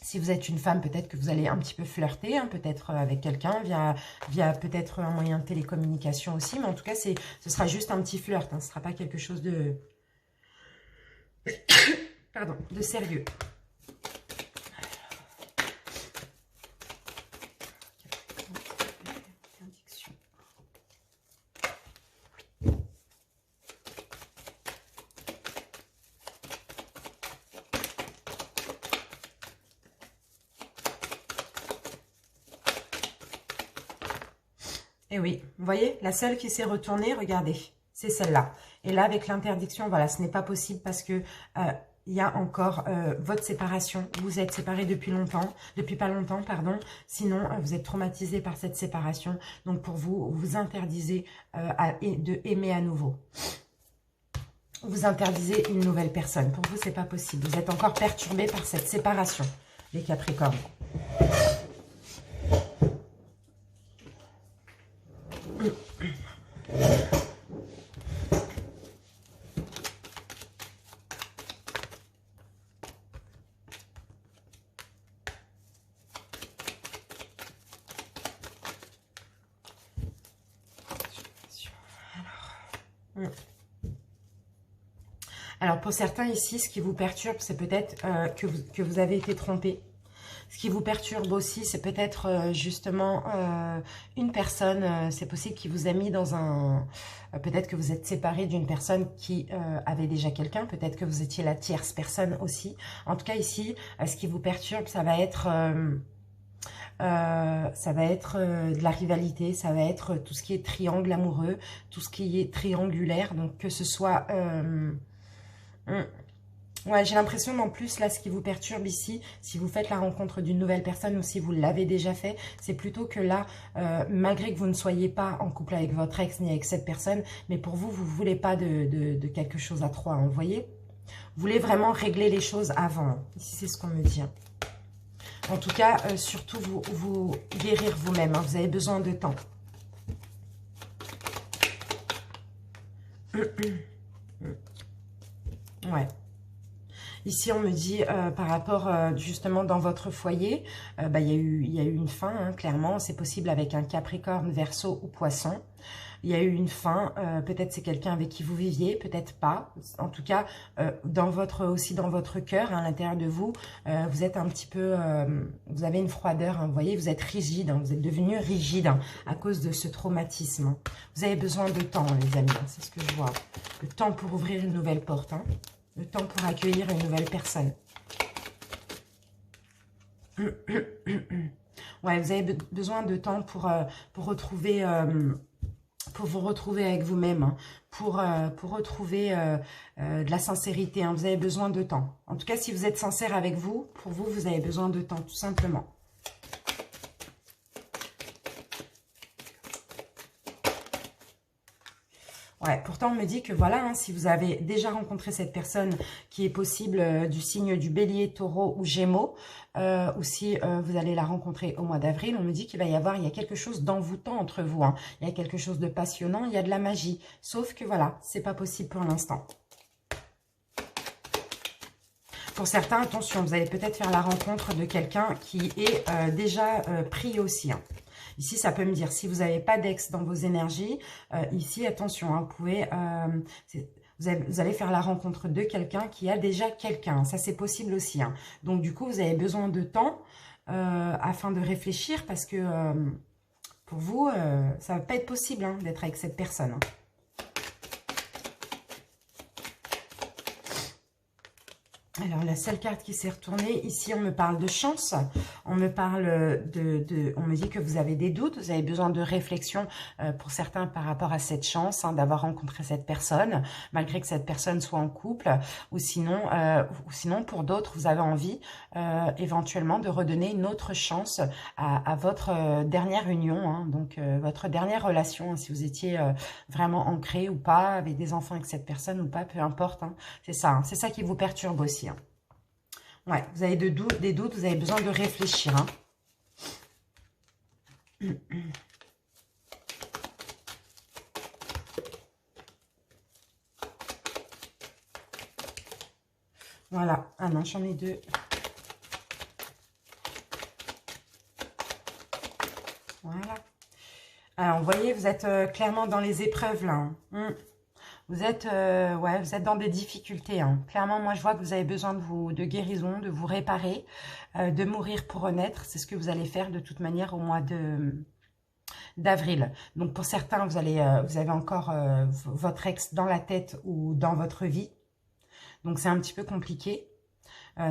Si vous êtes une femme, peut-être que vous allez un petit peu flirter, hein, peut-être avec quelqu'un, via peut-être un moyen de télécommunication aussi, mais en tout cas, ce sera juste un petit flirt, hein, ce ne sera pas quelque chose de, pardon, de sérieux. Et oui, vous voyez, la seule qui s'est retournée, regardez, c'est celle-là. Et là, avec l'interdiction, voilà, ce n'est pas possible parce que il y a encore votre séparation. Vous êtes séparés depuis longtemps, depuis pas longtemps, pardon. Sinon, vous êtes traumatisé par cette séparation. Donc, pour vous, vous interdisez de aimer à nouveau. Vous interdisez une nouvelle personne. Pour vous, c'est pas possible. Vous êtes encore perturbé par cette séparation, les Capricornes. Mm. Alors, pour certains ici, ce qui vous perturbe, c'est peut-être que vous avez été trompé. Ce qui vous perturbe aussi, c'est peut-être justement une personne, c'est possible qui vous a mis dans un... peut-être que vous êtes séparé d'une personne qui avait déjà quelqu'un, peut-être que vous étiez la tierce personne aussi. En tout cas ici, ce qui vous perturbe, ça va être... de la rivalité, ça va être tout ce qui est triangle amoureux, tout ce qui est triangulaire, donc que ce soit... ouais, j'ai l'impression en plus, là, ce qui vous perturbe ici, si vous faites la rencontre d'une nouvelle personne ou si vous l'avez déjà fait, c'est plutôt que là, malgré que vous ne soyez pas en couple avec votre ex ni avec cette personne, mais pour vous, vous ne voulez pas de quelque chose à trois, hein, vous voyez? Vous voulez vraiment régler les choses avant. Hein. Ici, c'est ce qu'on me dit. Hein. En tout cas, surtout, vous guérir vous-même. Hein. Vous avez besoin de temps. Ouais. Ici, on me dit, par rapport, justement, dans votre foyer, bah, il y a eu une fin, hein, clairement. C'est possible avec un Capricorne, Verseau ou Poisson. Il y a eu une fin. Peut-être c'est quelqu'un avec qui vous viviez, peut-être pas. En tout cas, aussi dans votre cœur, hein, à l'intérieur de vous, vous êtes un petit peu... vous avez une froideur, hein, vous voyez, vous êtes rigide. Hein, vous êtes devenu rigide hein, à cause de ce traumatisme. Hein. Vous avez besoin de temps, hein, les amis. Hein, c'est ce que je vois. Le temps pour ouvrir une nouvelle porte. Hein. Le temps pour accueillir une nouvelle personne. Ouais, vous avez besoin de temps pour retrouver, pour vous retrouver avec vous-même, hein, pour retrouver de la sincérité. Hein. Vous avez besoin de temps. En tout cas, si vous êtes sincère avec vous, pour vous, vous avez besoin de temps, tout simplement. Ouais, pourtant, on me dit que voilà, hein, si vous avez déjà rencontré cette personne qui est possible du signe du Bélier, Taureau ou Gémeaux, ou si vous allez la rencontrer au mois d'avril, on me dit qu'il va y avoir, il y a quelque chose d'envoûtant entre vous. Hein. Il y a quelque chose de passionnant, il y a de la magie. Sauf que voilà, c'est pas possible pour l'instant. Pour certains, attention, vous allez peut-être faire la rencontre de quelqu'un qui est déjà pris aussi. Hein. Ici, ça peut me dire, si vous n'avez pas d'ex dans vos énergies, ici, attention, hein, vous pouvez... vous allez faire la rencontre de quelqu'un qui a déjà quelqu'un. Ça, c'est possible aussi. Hein. Donc, du coup, vous avez besoin de temps afin de réfléchir parce que pour vous, ça ne va pas être possible hein, d'être avec cette personne. Hein. Alors, la seule carte qui s'est retournée, ici, on me parle de chance. On me parle on me dit que vous avez des doutes, vous avez besoin de réflexion pour certains par rapport à cette chance, hein, d'avoir rencontré cette personne, malgré que cette personne soit en couple. Ou sinon pour d'autres, vous avez envie éventuellement de redonner une autre chance à votre dernière union, hein, donc votre dernière relation, hein, si vous étiez vraiment ancré ou pas, avec des enfants avec cette personne ou pas, peu importe. Hein, c'est ça, hein, c'est ça qui vous perturbe aussi. Hein. Ouais, vous avez des doutes, vous avez besoin de réfléchir. Hein. Voilà. Ah non, j'en ai deux. Voilà. Alors, vous voyez, vous êtes clairement dans les épreuves, là. Hein. Vous êtes, ouais, vous êtes dans des difficultés. Hein. Clairement, moi, je vois que vous avez besoin de guérison, de vous réparer, de mourir pour renaître. C'est ce que vous allez faire de toute manière au mois d'avril. Donc, pour certains, vous avez encore votre ex dans la tête ou dans votre vie. Donc, c'est un petit peu compliqué.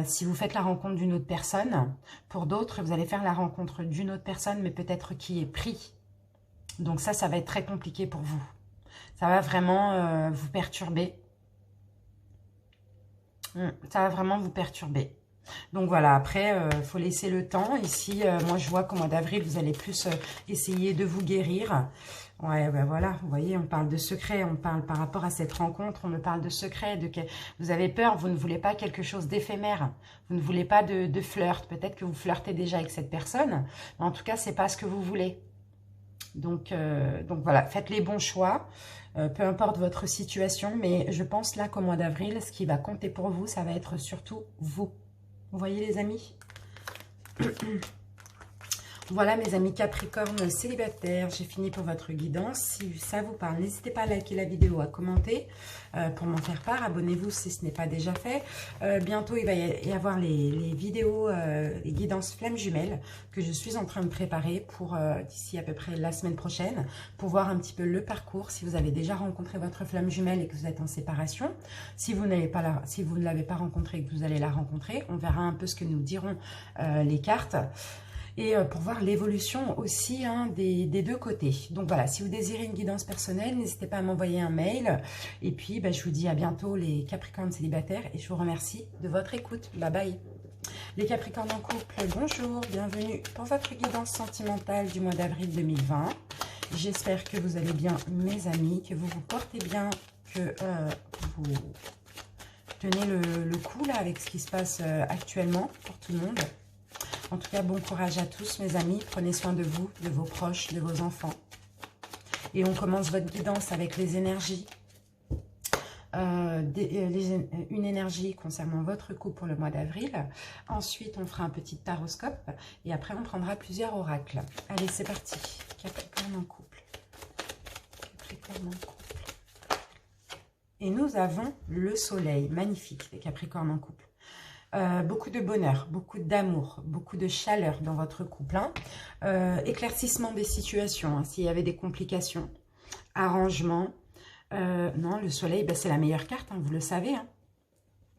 Si vous faites la rencontre d'une autre personne, pour d'autres, vous allez faire la rencontre d'une autre personne, mais peut-être qui est pris. Donc, ça va être très compliqué pour vous. Ça va vraiment vous perturber. Ça va vraiment vous perturber. Donc voilà, après, il faut laisser le temps. Ici, moi, je vois qu'au mois d'avril, vous allez plus essayer de vous guérir. Ouais, ben voilà, vous voyez, on parle de secret. On parle par rapport à cette rencontre, on me parle de secret. Vous avez peur, vous ne voulez pas quelque chose d'éphémère. Vous ne voulez pas de flirt. Peut-être que vous flirtez déjà avec cette personne. Mais en tout cas, c'est pas ce que vous voulez. Donc voilà, faites les bons choix, peu importe votre situation, mais je pense là qu'au mois d'avril, ce qui va compter pour vous, ça va être surtout vous. Vous voyez les amis? Voilà mes amis Capricorne célibataires, j'ai fini pour votre guidance. Si ça vous parle, n'hésitez pas à liker la vidéo, à commenter pour m'en faire part. Abonnez-vous si ce n'est pas déjà fait. Bientôt, il va y avoir les vidéos, les guidances flammes jumelles que je suis en train de préparer pour d'ici à peu près la semaine prochaine pour voir un petit peu le parcours. Si vous avez déjà rencontré votre flamme jumelle et que vous êtes en séparation, si vous n'avez pas si vous ne l'avez pas rencontrée et que vous allez la rencontrer, on verra un peu ce que nous diront les cartes. Et pour voir l'évolution aussi hein, des deux côtés. Donc voilà, si vous désirez une guidance personnelle, n'hésitez pas à m'envoyer un mail. Et puis, je vous dis à bientôt les Capricornes célibataires et je vous remercie de votre écoute. Bye bye. Les Capricornes en couple, bonjour, bienvenue pour votre guidance sentimentale du mois d'avril 2020. J'espère que vous allez bien mes amis, que vous vous portez bien, que vous tenez le coup là avec ce qui se passe actuellement pour tout le monde. En tout cas, bon courage à tous, mes amis. Prenez soin de vous, de vos proches, de vos enfants. Et on commence votre guidance avec les énergies. Une énergie concernant votre couple pour le mois d'avril. Ensuite, on fera un petit taroscope. Et après, on prendra plusieurs oracles. Allez, c'est parti. Capricorne en couple. Capricorne en couple. Et nous avons le soleil. Magnifique, les Capricornes en couple. Beaucoup de bonheur, beaucoup d'amour, beaucoup de chaleur dans votre couple. Hein. Éclaircissement des situations, hein, s'il y avait des complications. Arrangement. Non, le soleil, c'est la meilleure carte, hein, vous le savez. Hein.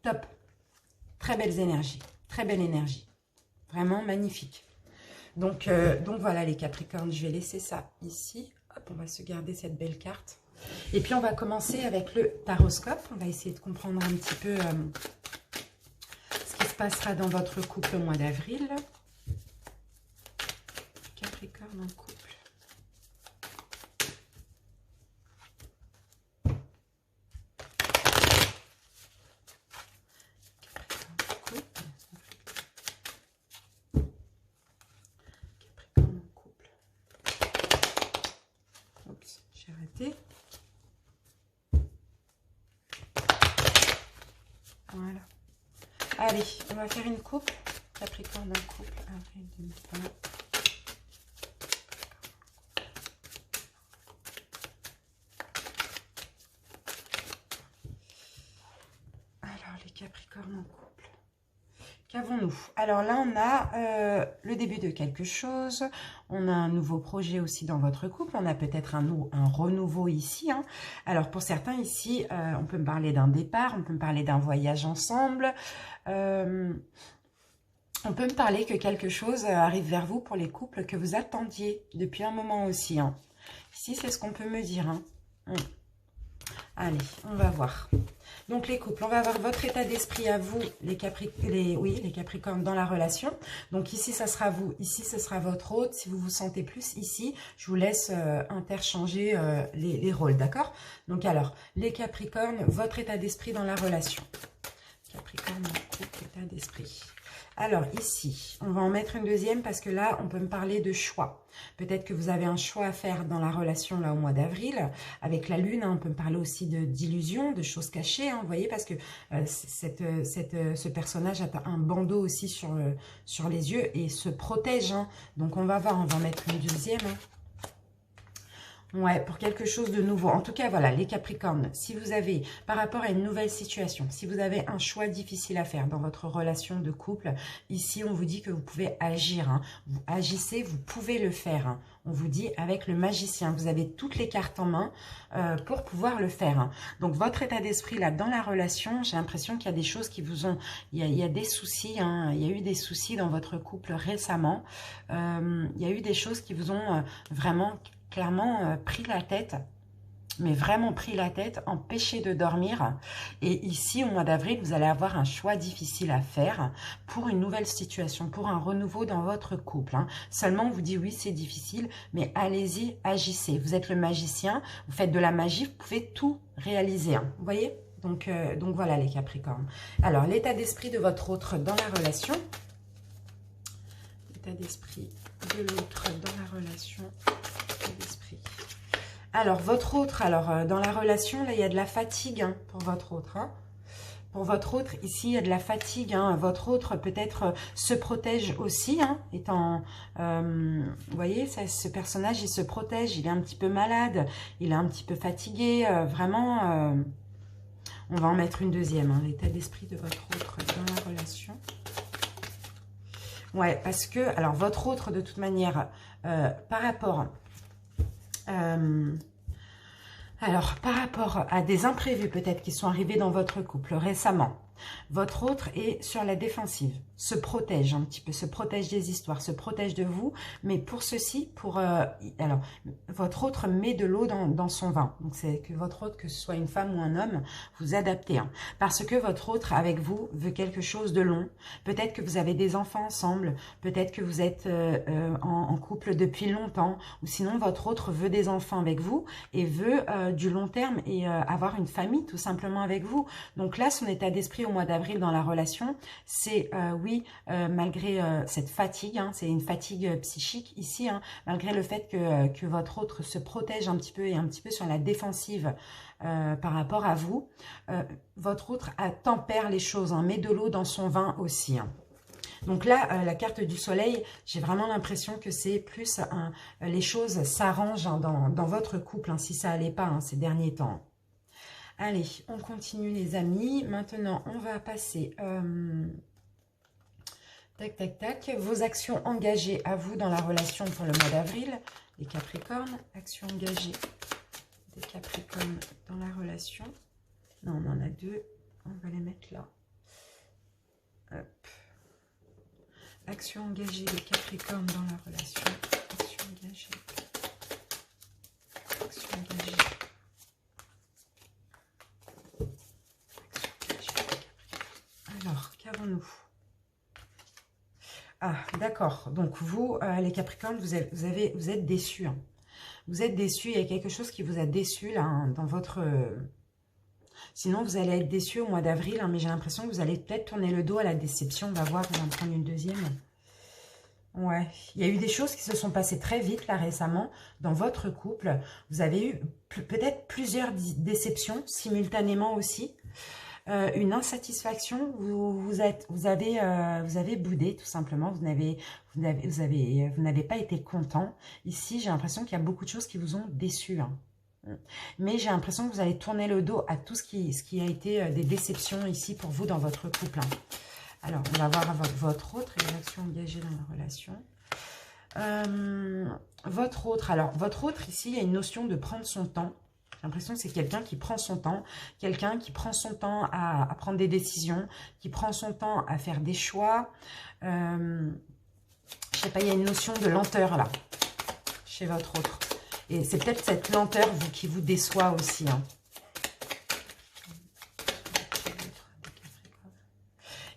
Top. Très belles énergies. Très belle énergie. Vraiment magnifique. Donc voilà les Capricornes, je vais laisser ça ici. Hop, on va se garder cette belle carte. Et puis on va commencer avec le taroscope. On va essayer de comprendre un petit peu... passera dans votre couple au mois d'avril. Capricorne en couple. Capricorne en couple. Oups, j'ai raté. Voilà. Allez, on va faire une coupe. Capricorne en couple, avril 2020. Alors, les Capricornes en couple. Qu'avons-nous? Alors là, on a le début de quelque chose. On a un nouveau projet aussi dans votre couple. On a peut-être un renouveau ici. Hein. Alors, pour certains ici, on peut me parler d'un départ. On peut me parler d'un voyage ensemble. On peut me parler que quelque chose arrive vers vous pour les couples que vous attendiez depuis un moment aussi. Hein. Ici, c'est ce qu'on peut me dire. Hein. Allez, on va voir. Donc les couples, on va voir votre état d'esprit à vous, les Capricornes dans la relation. Donc ici, ça sera vous, ici, ce sera votre hôte. Si vous vous sentez plus ici, je vous laisse interchanger les rôles, d'accord? Donc alors, les Capricornes, votre état d'esprit dans la relation. Capricorne, couple, état d'esprit. Alors ici, on va en mettre une deuxième parce que là, on peut me parler de choix. Peut-être que vous avez un choix à faire dans la relation là au mois d'avril. Avec la lune, hein, on peut me parler aussi d'illusions, de choses cachées. Hein, vous voyez, parce que ce personnage a un bandeau aussi sur les yeux et se protège. Hein. Donc on va voir, on va en mettre une deuxième. Hein. Ouais, pour quelque chose de nouveau. En tout cas, voilà, les Capricornes, si vous avez, par rapport à une nouvelle situation, si vous avez un choix difficile à faire dans votre relation de couple, ici, on vous dit que vous pouvez agir. Hein. Vous agissez, vous pouvez le faire. Hein. On vous dit avec le magicien, vous avez toutes les cartes en main pour pouvoir le faire. Hein. Donc, votre état d'esprit, là, dans la relation, j'ai l'impression qu'il y a des choses qui vous ont... Il y a des soucis, hein. Il y a eu des soucis dans votre couple récemment. Il y a eu des choses qui vous ont vraiment... clairement pris la tête, mais vraiment pris la tête, empêché de dormir. Et ici, au mois d'avril, vous allez avoir un choix difficile à faire pour une nouvelle situation, pour un renouveau dans votre couple. Hein. Seulement, on vous dit oui, c'est difficile, mais allez-y, agissez. Vous êtes le magicien, vous faites de la magie, vous pouvez tout réaliser. Hein. Vous voyez? Donc voilà les Capricornes. Alors, l'état d'esprit de votre autre dans la relation. L'état d'esprit de l'autre dans la relation. D'esprit. Alors, votre autre, dans la relation, là, il y a de la fatigue hein, pour votre autre. Hein. Pour votre autre, ici, il y a de la fatigue. Hein. Votre autre, peut-être, se protège aussi. Hein, étant, vous voyez, ça, ce personnage, il se protège. Il est un petit peu malade. Il est un petit peu fatigué. Vraiment, on va en mettre une deuxième. Hein, l'état d'esprit de votre autre dans la relation. Ouais, parce que, alors, votre autre, de toute manière, par rapport... par rapport à des imprévus peut-être qui sont arrivés dans votre couple récemment, votre autre est sur la défensive, se protège un petit peu, se protège des histoires, se protège de vous, mais pour ceci, alors, votre autre met de l'eau dans son vin. Donc, c'est que votre autre, que ce soit une femme ou un homme, vous adaptez. Hein, parce que votre autre, avec vous, veut quelque chose de long. Peut-être que vous avez des enfants ensemble, peut-être que vous êtes en couple depuis longtemps, ou sinon, votre autre veut des enfants avec vous et veut du long terme et avoir une famille, tout simplement, avec vous. Donc là, son état d'esprit au mois d'avril dans la relation, c'est oui, malgré cette fatigue, hein, c'est une fatigue psychique ici, hein, malgré le fait que votre autre se protège un petit peu et un petit peu sur la défensive par rapport à vous, votre autre tempère les choses, hein, met de l'eau dans son vin aussi. Hein. Donc là, la carte du soleil, j'ai vraiment l'impression que c'est plus les choses s'arrangent hein, dans votre couple, hein, si ça n'allait pas hein, ces derniers temps. Allez, on continue les amis. Maintenant, on va passer... tac, tac, tac. Vos actions engagées à vous dans la relation pour le mois d'avril. Les Capricornes. Actions engagées des Capricornes dans la relation. Non, on en a deux. On va les mettre là. Hop. Actions engagées des Capricornes dans la relation. Actions engagées. Actions engagées. Alors, qu'avons-nous? Ah, d'accord. Donc, vous, les Capricornes, vous êtes déçus. Hein. Vous êtes déçus. Il y a quelque chose qui vous a déçu là, hein, dans votre... Sinon, vous allez être déçus au mois d'avril. Hein, mais j'ai l'impression que vous allez peut-être tourner le dos à la déception. On va voir, on va en prendre une deuxième. Ouais. Il y a eu des choses qui se sont passées très vite là récemment dans votre couple. Vous avez eu peut-être plusieurs déceptions simultanément aussi. Une insatisfaction, vous avez boudé tout simplement, vous n'avez pas été content. Ici, j'ai l'impression qu'il y a beaucoup de choses qui vous ont déçu. Hein. Mais j'ai l'impression que vous allez tourner le dos à tout ce qui a été des déceptions ici pour vous dans votre couple. Hein. Alors, on va voir votre autre, les actions engagées dans la relation. Votre autre ici, il y a une notion de prendre son temps. J'ai l'impression que c'est quelqu'un qui prend son temps, à prendre des décisions, qui prend son temps à faire des choix. Je sais pas, il y a une notion de lenteur là, chez votre autre. Et c'est peut-être cette lenteur qui vous déçoit aussi. Hein.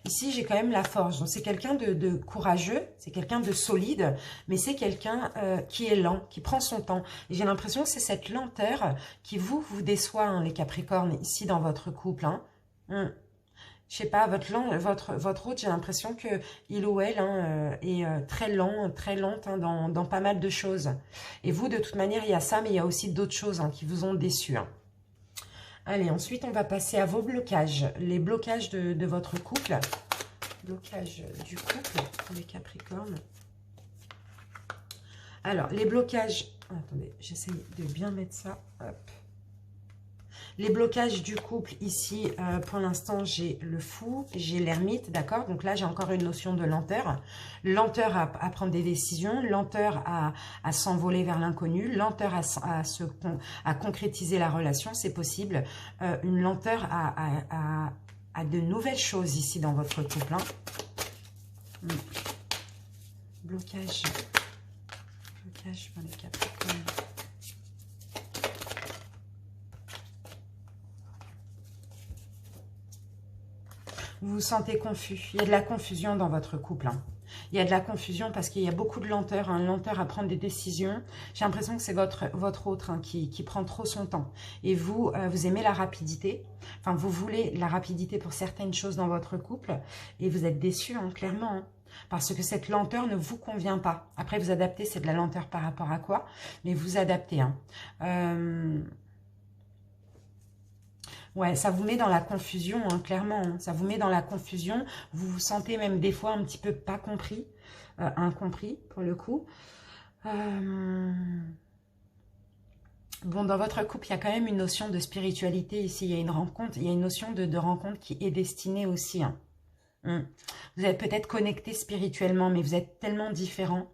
Ici, j'ai quand même la force. Donc, c'est quelqu'un de courageux, c'est quelqu'un de solide, mais c'est quelqu'un qui est lent, qui prend son temps. Et j'ai l'impression que c'est cette lenteur qui vous déçoit, hein, les Capricornes, ici dans votre couple. Hein. Je sais pas, votre autre, j'ai l'impression qu'il ou elle hein, est très lente hein, dans pas mal de choses. Et vous, de toute manière, il y a ça, mais il y a aussi d'autres choses hein, qui vous ont déçu. Hein. Allez, ensuite, on va passer à vos blocages. Les blocages de votre couple. Blocage du couple, les Capricornes. Alors, les blocages... Attendez, j'essaye de bien mettre ça. Hop. Les blocages du couple, ici, pour l'instant, j'ai le fou, j'ai l'ermite, d'accord? Donc là, j'ai encore une notion de lenteur. Lenteur à prendre des décisions, lenteur à s'envoler vers l'inconnu, lenteur à concrétiser la relation, c'est possible. Une lenteur à de nouvelles choses ici dans votre couple. Hein. Blocage pour les Capricornes. Vous vous sentez confus. Il y a de la confusion dans votre couple. Hein. Il y a de la confusion parce qu'il y a beaucoup de lenteur, hein, lenteur à prendre des décisions. J'ai l'impression que c'est votre autre hein, qui prend trop son temps. Et vous, vous aimez la rapidité. Enfin, vous voulez la rapidité pour certaines choses dans votre couple. Et vous êtes déçu, hein, clairement. Hein, parce que cette lenteur ne vous convient pas. Après, vous adaptez, c'est de la lenteur par rapport à quoi? Mais vous adaptez. Hein. Ouais, ça vous met dans la confusion, hein, clairement. Hein. Ça vous met dans la confusion. Vous vous sentez même des fois un petit peu pas compris, incompris pour le coup. Bon, dans votre couple, il y a quand même une notion de spiritualité ici. Il y a une rencontre, il y a une notion de rencontre qui est destinée aussi. Hein. Vous êtes peut-être connectés spirituellement, mais vous êtes tellement différents.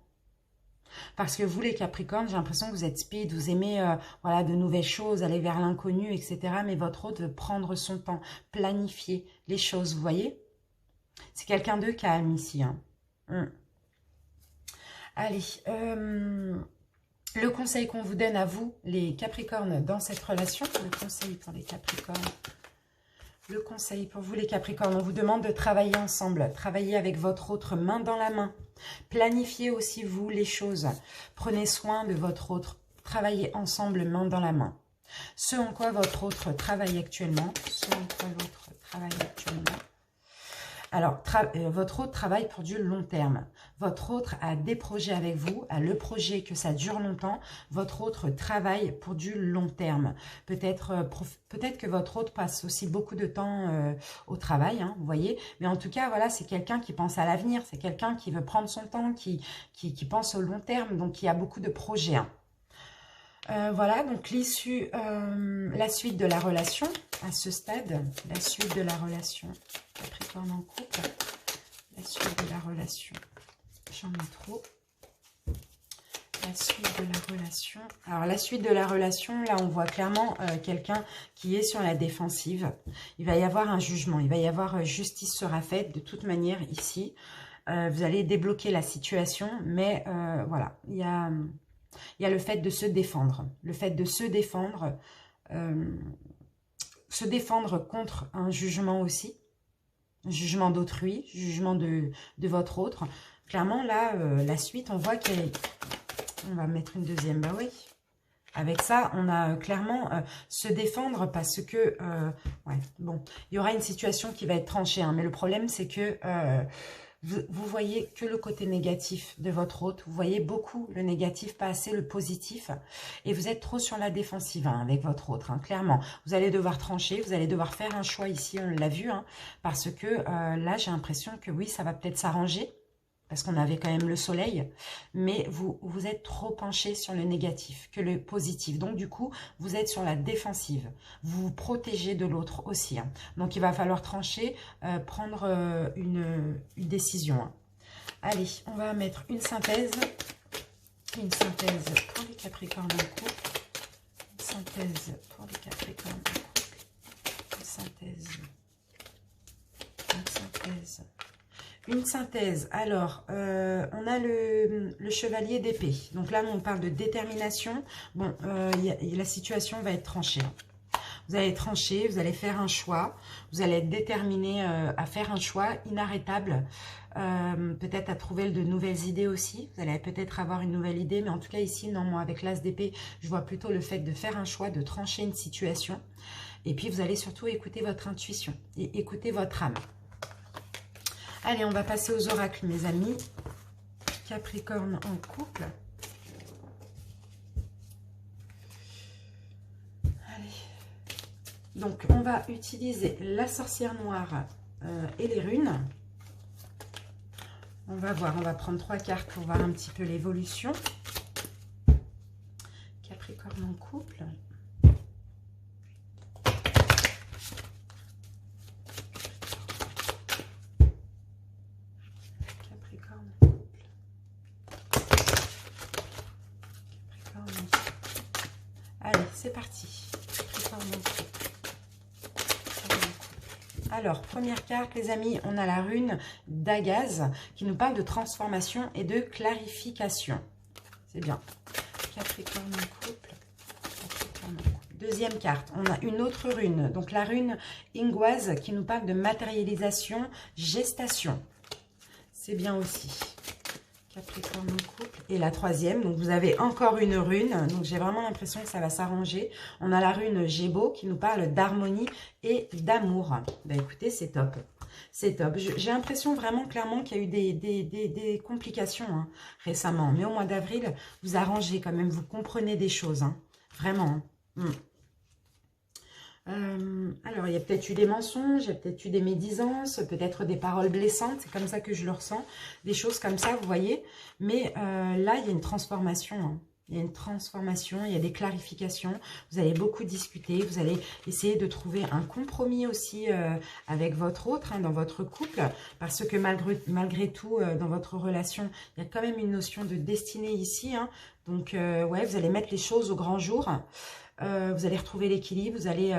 Parce que vous, les Capricornes, j'ai l'impression que vous êtes speed, vous aimez voilà, de nouvelles choses, aller vers l'inconnu, etc. Mais votre autre veut prendre son temps, planifier les choses, vous voyez? C'est quelqu'un de calme ici. Hein. Allez, le conseil qu'on vous donne à vous, les Capricornes, dans cette relation, le conseil pour les Capricornes, le conseil pour vous, les Capricornes, on vous demande de travailler ensemble, travailler avec votre autre main dans la main. Planifiez aussi, vous, les choses. Prenez soin de votre autre. Travaillez ensemble, main dans la main. Ce en quoi votre autre travaille actuellement. Alors, votre autre travaille pour du long terme. Votre autre a des projets avec vous, a le projet que ça dure longtemps. Votre autre travaille pour du long terme. Peut-être que votre autre passe aussi beaucoup de temps au travail, hein, vous voyez. Mais en tout cas, voilà, c'est quelqu'un qui pense à l'avenir. C'est quelqu'un qui veut prendre son temps, qui pense au long terme, donc qui a beaucoup de projets. Hein. Voilà, donc l'issue, la suite de la relation à ce stade, la suite de la relation, Capricorne en couple, la suite de la relation, j'en ai trop, la suite de la relation. Alors la suite de la relation, là on voit clairement quelqu'un qui est sur la défensive, il va y avoir un jugement, il va y avoir justice sera faite de toute manière ici, vous allez débloquer la situation, mais voilà, il y a le fait de se défendre. Le fait de se défendre contre un jugement aussi. Un jugement d'autrui, jugement de votre autre. Clairement, là, la suite, on voit qu'elle... On va mettre une deuxième, bah oui. Avec ça, on a clairement se défendre parce que... ouais, bon, il y aura une situation qui va être tranchée. Hein, mais le problème, c'est que... vous voyez que le côté négatif de votre hôte. Vous voyez beaucoup le négatif, pas assez le positif. Et vous êtes trop sur la défensive hein, avec votre autre, hein, clairement. Vous allez devoir trancher, vous allez devoir faire un choix ici, on l'a vu. Hein, parce que là, j'ai l'impression que oui, ça va peut-être s'arranger. Parce qu'on avait quand même le soleil. Mais vous êtes trop penché sur le négatif que le positif. Donc du coup, vous êtes sur la défensive. Vous vous protégez de l'autre aussi. Hein. Donc il va falloir trancher, prendre une décision. Hein. Allez, on va mettre une synthèse. Une synthèse pour les Capricornes en couple. Une synthèse pour les Capricornes en couple. Une synthèse. Une synthèse. Une synthèse, alors, on a le chevalier d'épée. Donc là, on parle de détermination. Bon, la situation va être tranchée. Vous allez trancher, vous allez faire un choix. Vous allez être déterminé à faire un choix inarrêtable. Peut-être à trouver de nouvelles idées aussi. Vous allez peut-être avoir une nouvelle idée. Mais en tout cas, ici, non, moi, avec l'as d'épée, je vois plutôt le fait de faire un choix, de trancher une situation. Et puis, vous allez surtout écouter votre intuition et écouter votre âme. Allez, on va passer aux oracles, mes amis. Capricorne en couple. Allez. Donc, on va utiliser la sorcière noire et les runes. On va voir, on va prendre 3 cartes pour voir un petit peu l'évolution. Capricorne en couple. Allez, c'est parti. Alors, première carte, les amis, on a la rune d'Agaz qui nous parle de transformation et de clarification. C'est bien. Capricorne en couple. Deuxième carte, on a une autre rune. Donc, la rune Ingoise qui nous parle de matérialisation, gestation. C'est bien aussi. Capricorne en couple. Et la troisième, donc vous avez encore une rune. Donc j'ai vraiment l'impression que ça va s'arranger. On a la rune Gémeaux qui nous parle d'harmonie et d'amour. Ben écoutez, c'est top. C'est top. J'ai l'impression vraiment clairement qu'il y a eu des complications hein, récemment. Mais au mois d'avril, vous arrangez quand même. Vous comprenez des choses. Hein. Vraiment. Alors, il y a peut-être eu des mensonges, il y a peut-être eu des médisances, peut-être des paroles blessantes, c'est comme ça que je le ressens, des choses comme ça, vous voyez. Mais là, il y a une transformation, hein. Il y a une transformation, il y a des clarifications, vous allez beaucoup discuter, vous allez essayer de trouver un compromis aussi avec votre autre, hein, dans votre couple, parce que malgré tout, dans votre relation, il y a quand même une notion de destinée ici, hein. Donc, ouais, vous allez mettre les choses au grand jour. Vous allez retrouver l'équilibre, vous allez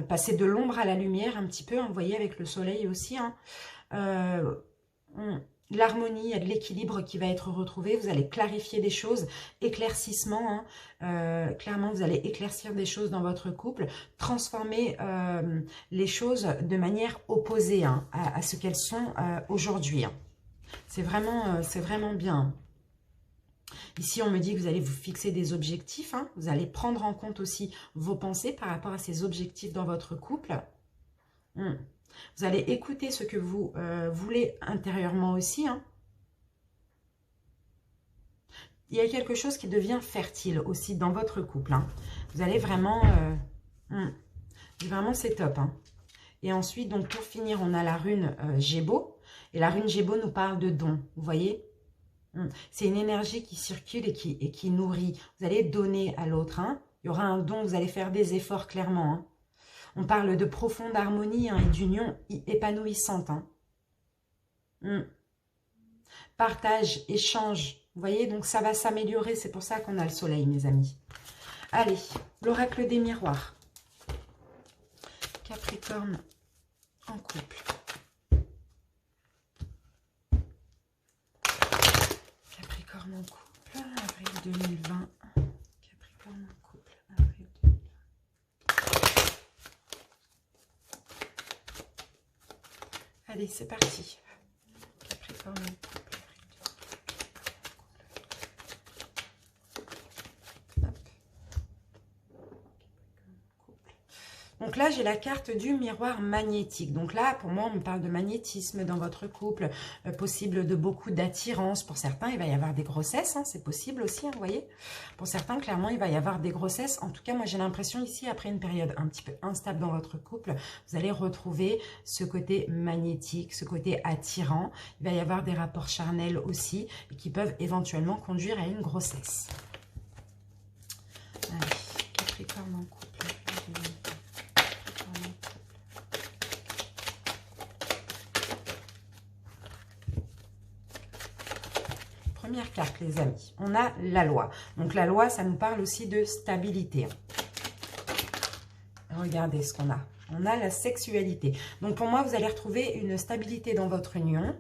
passer de l'ombre à la lumière un petit peu, hein, vous voyez, avec le soleil aussi. Hein. L'harmonie, il y a de l'équilibre qui va être retrouvé, vous allez clarifier des choses, éclaircissement, hein. Clairement vous allez éclaircir des choses dans votre couple, transformer les choses de manière opposée, hein, à ce qu'elles sont aujourd'hui. Hein. C'est vraiment bien. Ici, on me dit que vous allez vous fixer des objectifs. Hein. Vous allez prendre en compte aussi vos pensées par rapport à ces objectifs dans votre couple. Vous allez écouter ce que vous voulez intérieurement aussi. Hein. Il y a quelque chose qui devient fertile aussi dans votre couple. Hein. Vous allez vraiment... vraiment, c'est top. Hein. Et ensuite, donc pour finir, on a la rune Gémeaux. Et la rune Gémeaux nous parle de dons. Vous voyez ? C'est une énergie qui circule et qui nourrit. Vous allez donner à l'autre. Hein. Il y aura un don, vous allez faire des efforts clairement. Hein. On parle de profonde harmonie, hein, et d'union épanouissante. Hein. Partage, échange. Vous voyez, donc ça va s'améliorer. C'est pour ça qu'on a le soleil, mes amis. Allez, l'oracle des miroirs. Capricorne en couple. Capricorne en couple, avril 2020. Capricorne en couple, avril 2020. Allez, c'est parti. Capricorne en couple. Donc là, j'ai la carte du miroir magnétique. Donc là, pour moi, on me parle de magnétisme dans votre couple, possible de beaucoup d'attirance. Pour certains, il va y avoir des grossesses, hein, c'est possible aussi, hein, vous voyez. Pour certains, clairement, il va y avoir des grossesses. En tout cas, moi, j'ai l'impression ici, après une période un petit peu instable dans votre couple, vous allez retrouver ce côté magnétique, ce côté attirant. Il va y avoir des rapports charnels aussi, qui peuvent éventuellement conduire à une grossesse. Allez, Capricorne en couple. Première carte, les amis, on a la loi. Donc la loi, ça nous parle aussi de stabilité. Regardez ce qu'on a. On a la sexualité. Donc pour moi, vous allez retrouver une stabilité dans votre union.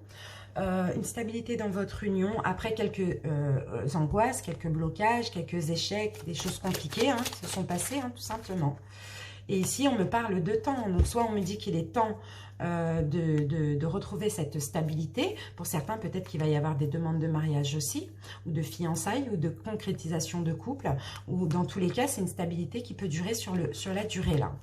Une stabilité dans votre union après quelques angoisses, quelques blocages, quelques échecs, des choses compliquées hein, qui se sont passées, hein, tout simplement. Et ici, on me parle de temps. Donc, soit on me dit qu'il est temps de retrouver cette stabilité. Pour certains, peut-être qu'il va y avoir des demandes de mariage aussi, ou de fiançailles, ou de concrétisation de couple. Ou dans tous les cas, c'est une stabilité qui peut durer sur la durée, là.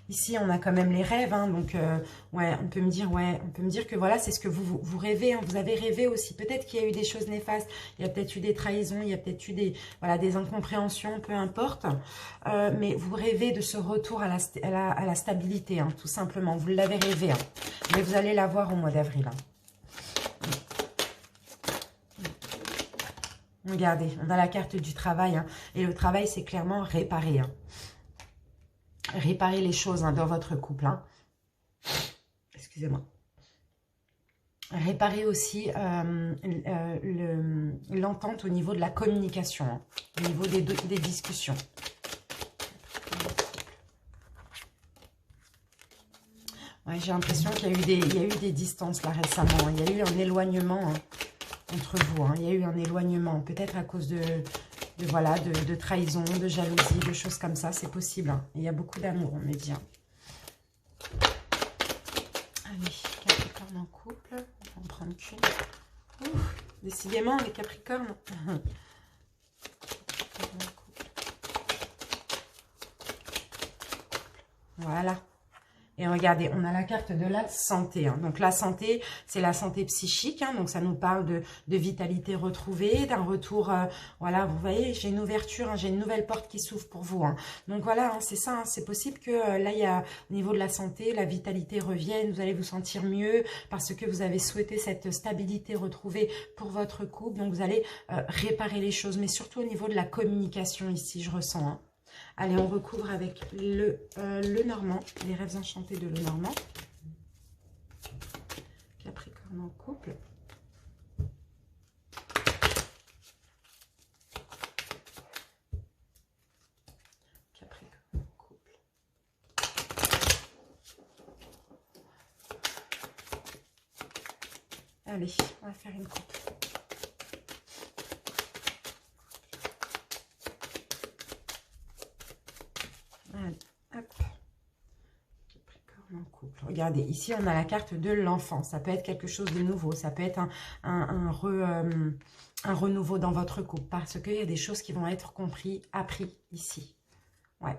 Ici, on a quand même les rêves, hein, donc ouais, on peut me dire que voilà, c'est ce que vous rêvez, hein, vous avez rêvé aussi. Peut-être qu'il y a eu des choses néfastes, il y a peut-être eu des trahisons, il y a peut-être eu des incompréhensions, peu importe. Mais vous rêvez de ce retour à la stabilité, hein, tout simplement. Vous l'avez rêvé, hein, mais vous allez l'avoir au mois d'avril. Hein. Regardez, on a la carte du travail, hein, et le travail, c'est clairement réparer. Hein. Réparer les choses hein, dans votre couple. Hein. Excusez-moi. Réparer aussi l'entente au niveau de la communication, hein, au niveau des discussions. Ouais, j'ai l'impression qu'il y a eu des distances là récemment. Hein. Il y a eu un éloignement hein, entre vous. Hein. Il y a eu un éloignement, peut-être à cause de trahison, de jalousie, de choses comme ça, c'est possible. Hein. Il y a beaucoup d'amour, on me dit. Hein. Allez, Capricorne en couple, on va en prendre qu'une. Décidément, les Capricornes. Voilà. Et regardez, on a la carte de la santé. Hein. Donc la santé, c'est la santé psychique. Hein. Donc ça nous parle de vitalité retrouvée, d'un retour. Voilà, vous voyez, j'ai une ouverture, hein, j'ai une nouvelle porte qui s'ouvre pour vous. Hein. Donc voilà, hein, c'est ça. Hein, c'est possible que là, il y a au niveau de la santé, la vitalité revienne. Vous allez vous sentir mieux parce que vous avez souhaité cette stabilité retrouvée pour votre couple. Donc vous allez réparer les choses, mais surtout au niveau de la communication ici, je ressens. Hein. Allez, on recouvre avec le Normand, les rêves enchantés de le Normand. Capricorne en couple. Capricorne en couple. Allez, on va faire une coupe. Allez, hop. Capricorne en couple. Regardez, ici, on a la carte de l'enfant. Ça peut être quelque chose de nouveau. Ça peut être un renouveau dans votre couple. Parce qu'il y a des choses qui vont être appris ici. Ouais.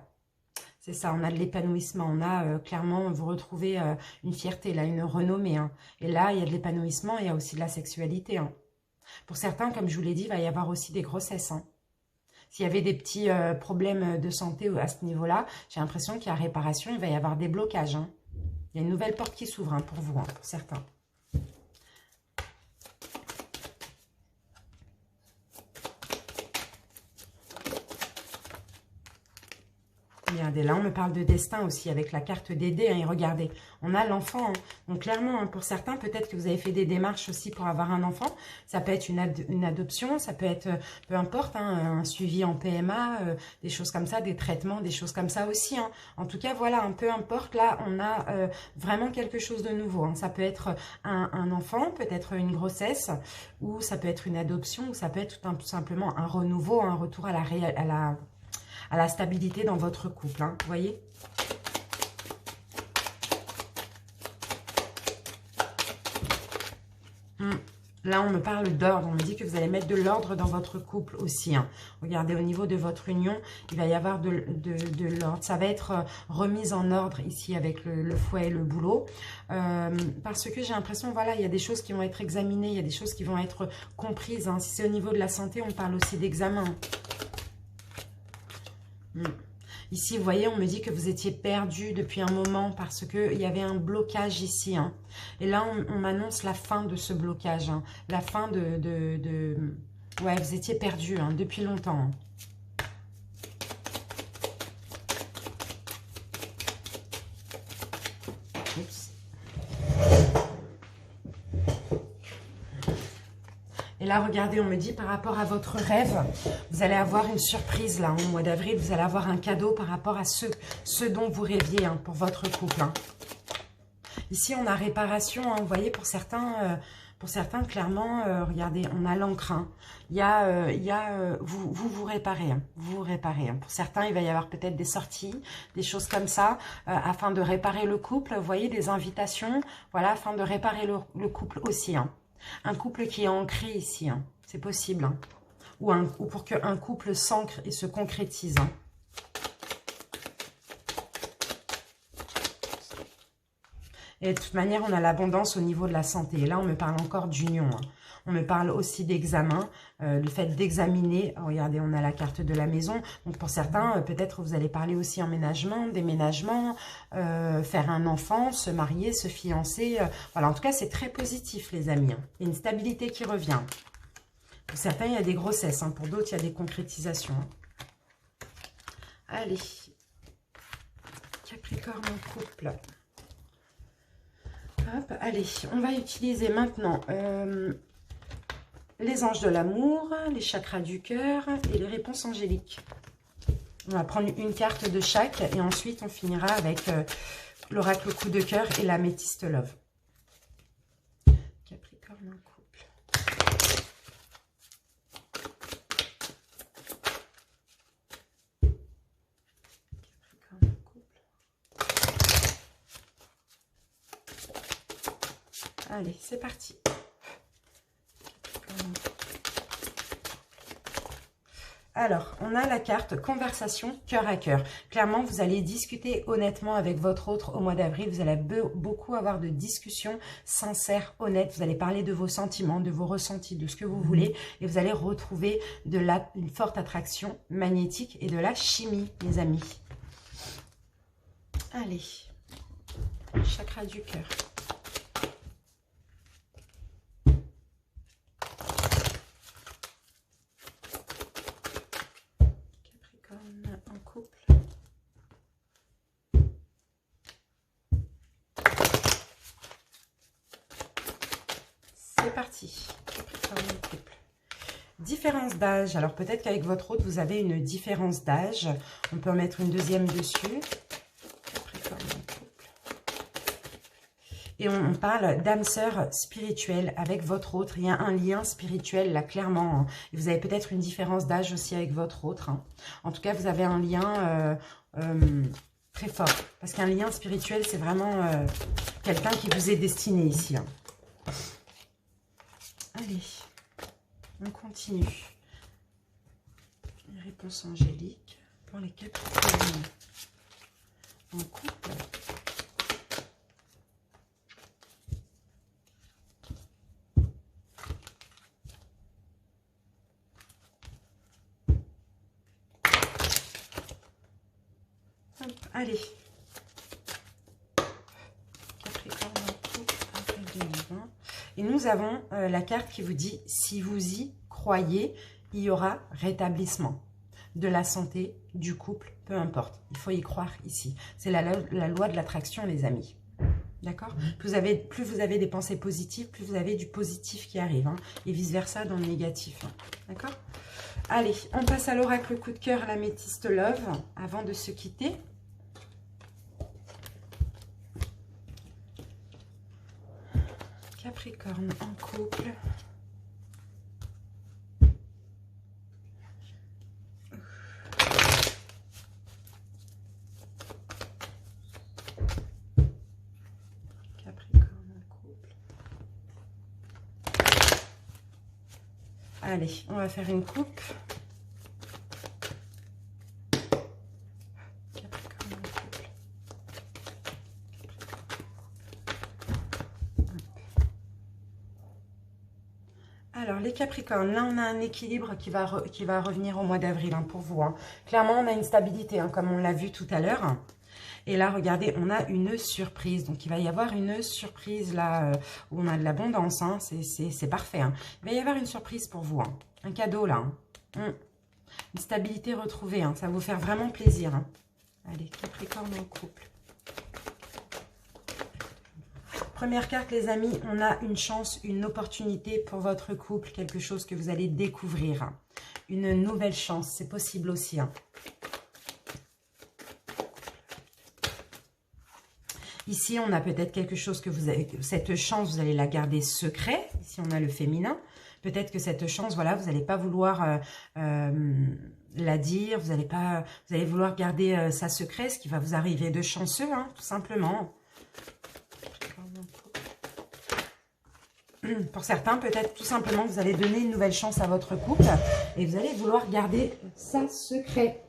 C'est ça, on a de l'épanouissement. On a clairement, vous retrouvez une fierté, là, une renommée. Hein. Et là, il y a de l'épanouissement, il y a aussi de la sexualité. Hein. Pour certains, comme je vous l'ai dit, il va y avoir aussi des grossesses. Hein. S'il y avait des petits problèmes de santé à ce niveau-là, j'ai l'impression qu'il y a réparation, il va y avoir des blocages. Hein. Il y a une nouvelle porte qui s'ouvre hein, pour vous, hein, pour certains. Regardez, là on me parle de destin aussi avec la carte des dés. Hein, et regardez, on a l'enfant. Hein. Donc clairement, hein, pour certains, peut-être que vous avez fait des démarches aussi pour avoir un enfant. Ça peut être une adoption, ça peut être, peu importe, hein, un suivi en PMA, des choses comme ça, des traitements, des choses comme ça aussi. Hein. En tout cas, voilà, peu importe, là on a vraiment quelque chose de nouveau. Hein. Ça peut être un enfant, peut-être une grossesse, ou ça peut être une adoption, ou ça peut être tout simplement un renouveau, un retour à la stabilité dans votre couple, hein, vous voyez. Là, on me parle d'ordre. On me dit que vous allez mettre de l'ordre dans votre couple aussi. Hein. Regardez, au niveau de votre union, il va y avoir de l'ordre. Ça va être remise en ordre ici avec le fouet et le boulot. Parce que j'ai l'impression, voilà, il y a des choses qui vont être examinées, il y a des choses qui vont être comprises. Hein. Si c'est au niveau de la santé, on parle aussi d'examen. Ici, vous voyez, on me dit que vous étiez perdu depuis un moment parce qu'il y avait un blocage ici. Hein. Et là, on m'annonce la fin de ce blocage. Hein. La fin Ouais, vous étiez perdu hein, depuis longtemps. Hein. Oups. Et là, regardez, on me dit par rapport à votre rêve, vous allez avoir une surprise là, au mois d'avril. Vous allez avoir un cadeau par rapport à ce dont vous rêviez hein, pour votre couple. Hein. Ici, on a réparation, hein, vous voyez, pour certains, clairement, regardez, on a l'encre. Hein. Vous réparez. Hein, vous réparez. Hein. Pour certains, il va y avoir peut-être des sorties, des choses comme ça, afin de réparer le couple. Vous voyez, des invitations, voilà, afin de réparer le couple aussi. Hein. Un couple qui est ancré ici, hein. C'est possible. Hein. Ou pour qu'un couple s'ancre et se concrétise. Hein. Et de toute manière, on a l'abondance au niveau de la santé. Et là, on me parle encore d'union. Hein. On me parle aussi d'examen, le fait d'examiner. Regardez, on a la carte de la maison. Donc, pour certains, peut-être vous allez parler aussi emménagement, déménagement, faire un enfant, se marier, se fiancer. Voilà, en tout cas, c'est très positif, les amis. Hein. Il y a une stabilité qui revient. Pour certains, il y a des grossesses. Hein. Pour d'autres, il y a des concrétisations. Hein. Allez. Capricorne en couple. Hop, allez, on va utiliser maintenant les anges de l'amour, les chakras du cœur et les réponses angéliques. On va prendre une carte de chaque et ensuite on finira avec l'oracle coup de cœur et la métiste love. Capricorne en couple. Capricorne en couple. Allez, c'est parti. Alors, on a la carte conversation cœur à cœur. Clairement, vous allez discuter honnêtement avec votre autre au mois d'avril. Vous allez beaucoup avoir de discussions sincères, honnêtes. Vous allez parler de vos sentiments, de vos ressentis, de ce que vous voulez. Et vous allez retrouver une forte attraction magnétique et de la chimie, les amis. Allez, chakra du cœur. En couple. C'est parti. Capricorne en couple. Différence d'âge. Alors peut-être qu'avec votre autre, vous avez une différence d'âge. On peut en mettre une deuxième dessus. Capricorne en couple. Et on parle d'âme sœur spirituelle avec votre autre. Il y a un lien spirituel là, clairement. Hein. Et vous avez peut-être une différence d'âge aussi avec votre autre. Hein. En tout cas, vous avez un lien très fort. Parce qu'un lien spirituel, c'est vraiment quelqu'un qui vous est destiné ici. Hein. Allez, on continue. Les réponses angéliques pour les Capricornes en couple. Allez, Capricorne en couple, avril 2020. Et nous avons la carte qui vous dit, si vous y croyez, il y aura rétablissement de la santé, du couple, peu importe. Il faut y croire ici. C'est la loi de l'attraction, les amis. D'accord ? Plus vous avez des pensées positives, plus vous avez du positif qui arrive. Hein, et vice-versa dans le négatif. Hein, d'accord ? Allez, on passe à l'oracle coup de cœur, l'améthyste love, avant de se quitter. Capricorne en couple. Capricorne en couple. Allez, on va faire une coupe. Alors, les Capricornes, là, on a un équilibre qui va revenir au mois d'avril hein, pour vous. Hein. Clairement, on a une stabilité, hein, comme on l'a vu tout à l'heure. Et là, regardez, on a une surprise. Donc, il va y avoir une surprise là où on a de l'abondance. Hein. C'est parfait. Hein. Il va y avoir une surprise pour vous. Hein. Un cadeau là. Hein. Une stabilité retrouvée. Hein. Ça va vous faire vraiment plaisir. Hein. Allez, Capricorne en couple. Première carte, les amis, on a une chance, une opportunité pour votre couple, quelque chose que vous allez découvrir. Une nouvelle chance, c'est possible aussi. Hein. Ici, on a peut-être quelque chose que vous avez, cette chance, vous allez la garder secret. Ici, on a le féminin. Peut-être que cette chance, voilà, vous n'allez pas vouloir la dire, vous allez vouloir garder ça secret, ce qui va vous arriver de chanceux, hein, tout simplement. Pour certains, peut-être tout simplement, vous allez donner une nouvelle chance à votre couple et vous allez vouloir garder ça secret.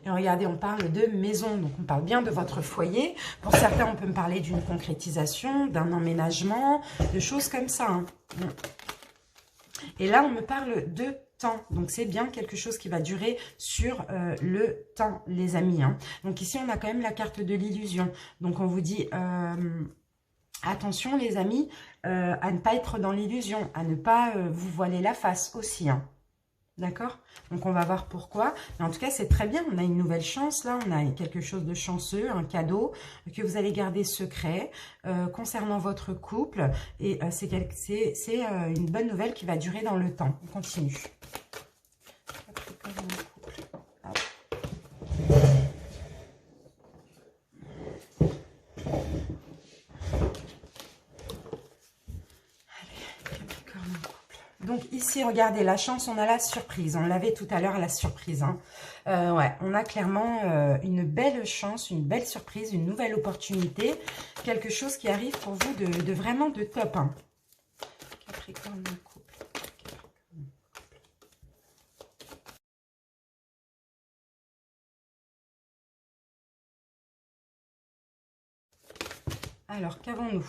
Et regardez, on parle de maison, donc on parle bien de votre foyer. Pour certains, on peut me parler d'une concrétisation, d'un emménagement, de choses comme ça. Hein. Et là, on me parle de temps. Donc, c'est bien quelque chose qui va durer sur le temps, les amis. Hein. Donc, ici, on a quand même la carte de l'illusion. Donc, on vous dit... attention les amis, à ne pas être dans l'illusion, à ne pas vous voiler la face aussi. Hein. D'accord? Donc on va voir pourquoi. Mais en tout cas, c'est très bien. On a une nouvelle chance là. On a quelque chose de chanceux, un cadeau que vous allez garder secret concernant votre couple. Et c'est une bonne nouvelle qui va durer dans le temps. On continue. Donc ici, regardez, la chance, on a la surprise. On l'avait tout à l'heure, la surprise. Hein. Ouais, on a clairement une belle chance, une belle surprise, une nouvelle opportunité. Quelque chose qui arrive pour vous de vraiment de top. Hein. Capricorne. Alors, qu'avons-nous?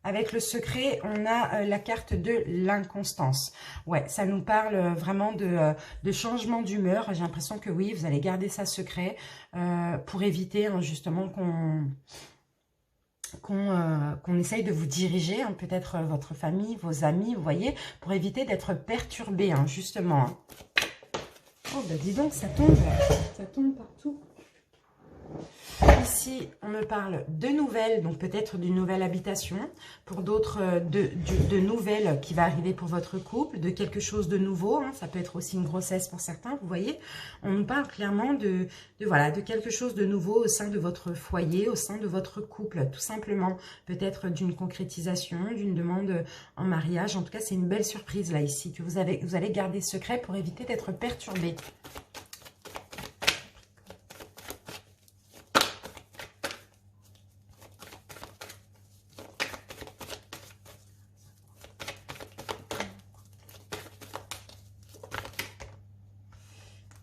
Avec le secret, on a la carte de l'inconstance. Ouais, ça nous parle vraiment de changement d'humeur. J'ai l'impression que oui, vous allez garder ça secret pour éviter hein, justement qu'on essaye de vous diriger, hein, peut-être votre famille, vos amis, vous voyez, pour éviter d'être perturbé, hein, justement. Hein. Oh, bah dis donc, ça tombe partout. Ici, on me parle de nouvelles, donc peut-être d'une nouvelle habitation. Pour d'autres, de nouvelles qui va arriver pour votre couple, de quelque chose de nouveau. Hein, ça peut être aussi une grossesse pour certains, vous voyez. On nous parle clairement voilà, de quelque chose de nouveau au sein de votre foyer, au sein de votre couple, tout simplement. Peut-être d'une concrétisation, d'une demande en mariage. En tout cas, c'est une belle surprise là, ici, que vous allez garder secret pour éviter d'être perturbé.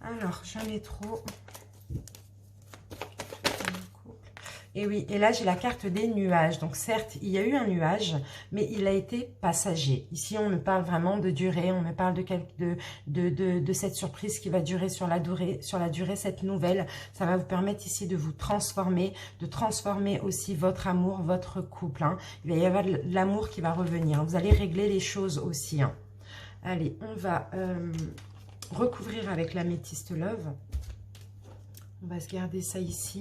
Alors, j'en ai trop. Et oui, et là, j'ai la carte des nuages. Donc, certes, il y a eu un nuage, mais il a été passager. Ici, on me parle vraiment de durée. On me parle de cette surprise qui va durer sur la durée, cette nouvelle. Ça va vous permettre ici de vous transformer, de transformer aussi votre amour, votre couple. Hein. Il va y avoir de l'amour qui va revenir. Vous allez régler les choses aussi. Hein. Allez, on va... recouvrir avec l'améthyste love. On va se garder ça ici.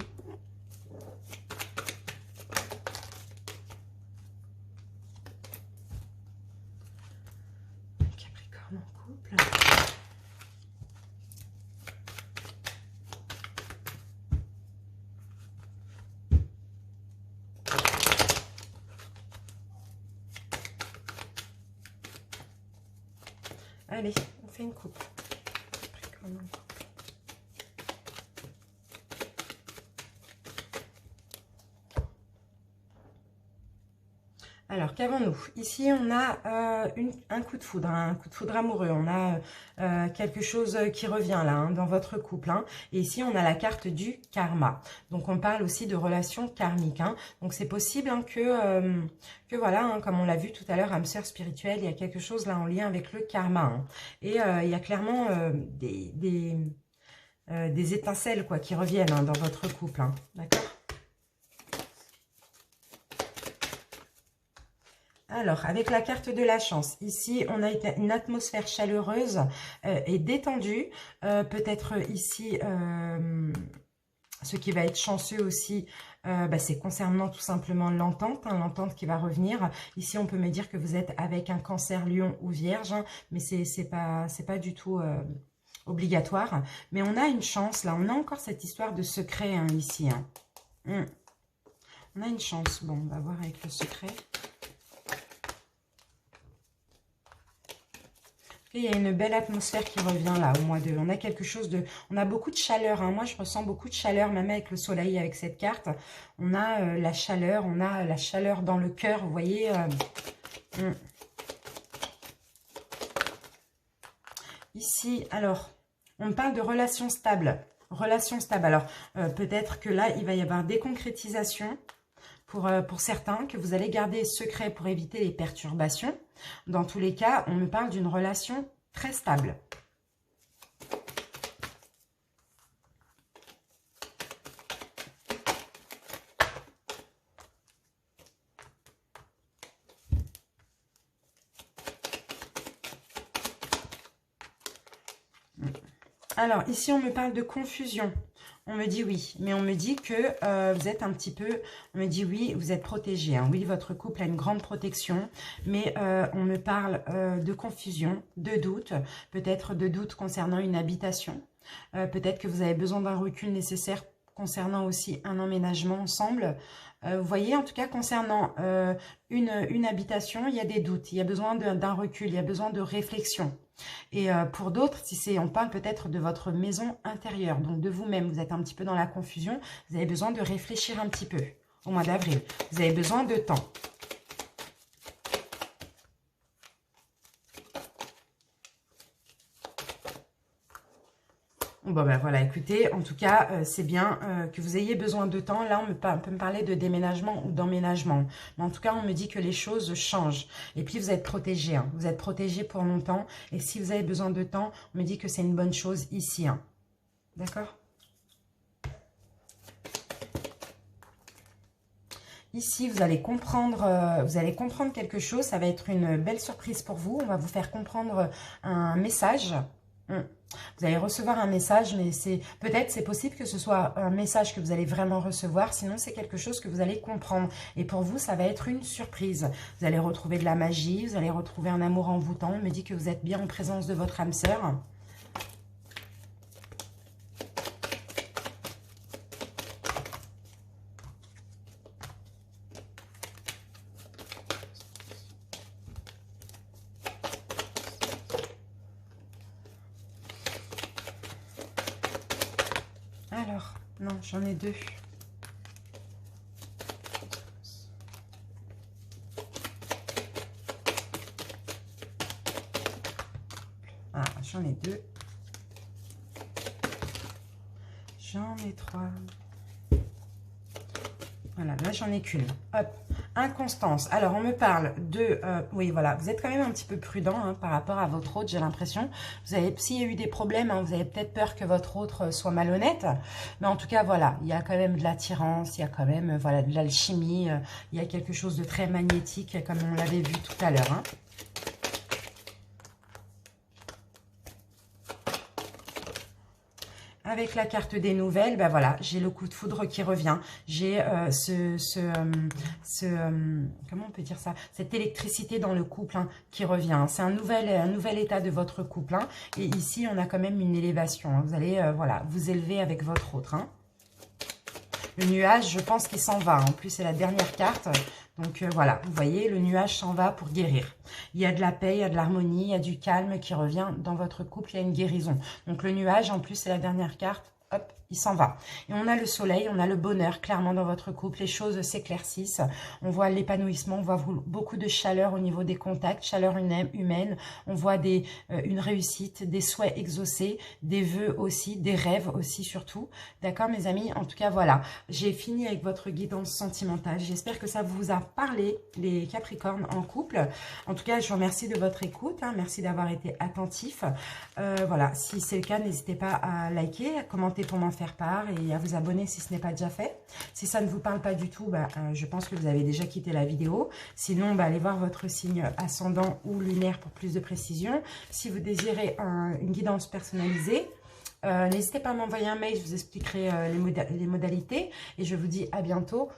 Capricorne en couple. Allez, on fait une coupe. Alors, qu'avons-nous? Ici, on a un coup de foudre, hein, un coup de foudre amoureux. On a quelque chose qui revient là, hein, dans votre couple. Hein. Et ici, on a la carte du karma. Donc, on parle aussi de relations karmiques. Hein. Donc, c'est possible hein, que voilà, hein, comme on l'a vu tout à l'heure, âme sœur spirituelle, il y a quelque chose là en lien avec le karma. Hein. Et il y a clairement des étincelles quoi, qui reviennent hein, dans votre couple. Hein. D'accord? Alors, avec la carte de la chance, ici, on a une atmosphère chaleureuse et détendue. Peut-être ici, ce qui va être chanceux aussi, c'est concernant tout simplement l'entente, hein, l'entente qui va revenir. Ici, on peut me dire que vous êtes avec un cancer, lion ou vierge, hein, mais c'est pas du tout obligatoire. Mais on a une chance, là, on a encore cette histoire de secret hein, ici. Hein. On a une chance. Bon, on va voir avec le secret. Il y a une belle atmosphère qui revient là au mois de... On a quelque chose de... On a beaucoup de chaleur. Hein. Moi, je ressens beaucoup de chaleur, même avec le soleil, avec cette carte. On a la chaleur. On a la chaleur dans le cœur. Vous voyez Ici, alors, on parle de relations stables. Relations stables. Alors, peut-être que là, il va y avoir des concrétisations. Pour certains, que vous allez garder secret pour éviter les perturbations. Dans tous les cas, on me parle d'une relation très stable. Alors, ici, on me parle de confusion. On me dit oui, mais on me dit que vous êtes un petit peu... On me dit oui, vous êtes protégé. Hein. Oui, votre couple a une grande protection, mais on me parle de confusion, de doute, peut-être de doute concernant une habitation. Peut-être que vous avez besoin d'un recul nécessaire concernant aussi un emménagement ensemble. Vous voyez, en tout cas, concernant une habitation, il y a des doutes, il y a besoin d'un recul, il y a besoin de réflexion. Et pour d'autres, on parle peut-être de votre maison intérieure, donc de vous-même, vous êtes un petit peu dans la confusion, vous avez besoin de réfléchir un petit peu au mois d'avril. Vous avez besoin de temps. Bon ben voilà, écoutez, en tout cas, c'est bien que vous ayez besoin de temps. Là, on peut me parler de déménagement ou d'emménagement. Mais en tout cas, on me dit que les choses changent. Et puis, vous êtes protégé. Hein. Vous êtes protégé pour longtemps. Et si vous avez besoin de temps, on me dit que c'est une bonne chose ici. Hein. D'accord? Ici, vous allez comprendre quelque chose. Ça va être une belle surprise pour vous. On va vous faire comprendre un message. Vous allez recevoir un message, mais c'est possible que ce soit un message que vous allez vraiment recevoir. Sinon, c'est quelque chose que vous allez comprendre. Et pour vous, ça va être une surprise. Vous allez retrouver de la magie. Vous allez retrouver un amour envoûtant. On me dit que vous êtes bien en présence de votre âme sœur. Alors, non, j'en ai deux. Ah, j'en ai deux. J'en ai trois. Voilà, là, j'en ai qu'une. Hop, inconstance. Alors, on me parle de... oui, voilà, vous êtes quand même un petit peu prudent hein, par rapport à votre hôte, j'ai l'impression. S'il y a eu des problèmes, hein, vous avez peut-être peur que votre autre soit malhonnête. Mais en tout cas, voilà, il y a quand même de l'attirance, il y a quand même voilà, de l'alchimie. Il y a quelque chose de très magnétique, comme on l'avait vu tout à l'heure. Hein. Avec la carte des nouvelles, ben voilà, j'ai le coup de foudre qui revient. J'ai comment on peut dire ça? Cette électricité dans le couple hein, qui revient. C'est un nouvel état de votre couple. Hein. Et ici, on a quand même une élévation. Hein. Vous allez voilà, vous élever avec votre autre. Hein. Le nuage, je pense qu'il s'en va. En plus, c'est la dernière carte. Donc voilà, vous voyez, le nuage s'en va pour guérir. Il y a de la paix, il y a de l'harmonie, il y a du calme qui revient dans votre couple, il y a une guérison. Donc le nuage, en plus, c'est la dernière carte. Hop, il s'en va. Et on a le soleil, on a le bonheur, clairement, dans votre couple. Les choses s'éclaircissent. On voit l'épanouissement, on voit beaucoup de chaleur au niveau des contacts, chaleur humaine. On voit une réussite, des souhaits exaucés, des vœux aussi, des rêves aussi surtout. D'accord, mes amis? En tout cas, voilà. J'ai fini avec votre guidance sentimentale. J'espère que ça vous a parlé, les Capricornes en couple. En tout cas, je vous remercie de votre écoute. Hein. Merci d'avoir été attentif. Voilà, si c'est le cas, n'hésitez pas à liker, à commenter pour m'en faire part et à vous abonner si ce n'est pas déjà fait. Si ça ne vous parle pas du tout, je pense que vous avez déjà quitté la vidéo. Sinon, allez voir votre signe ascendant ou lunaire pour plus de précision. Si vous désirez une guidance personnalisée, n'hésitez pas à m'envoyer un mail, je vous expliquerai les modalités. Et je vous dis à bientôt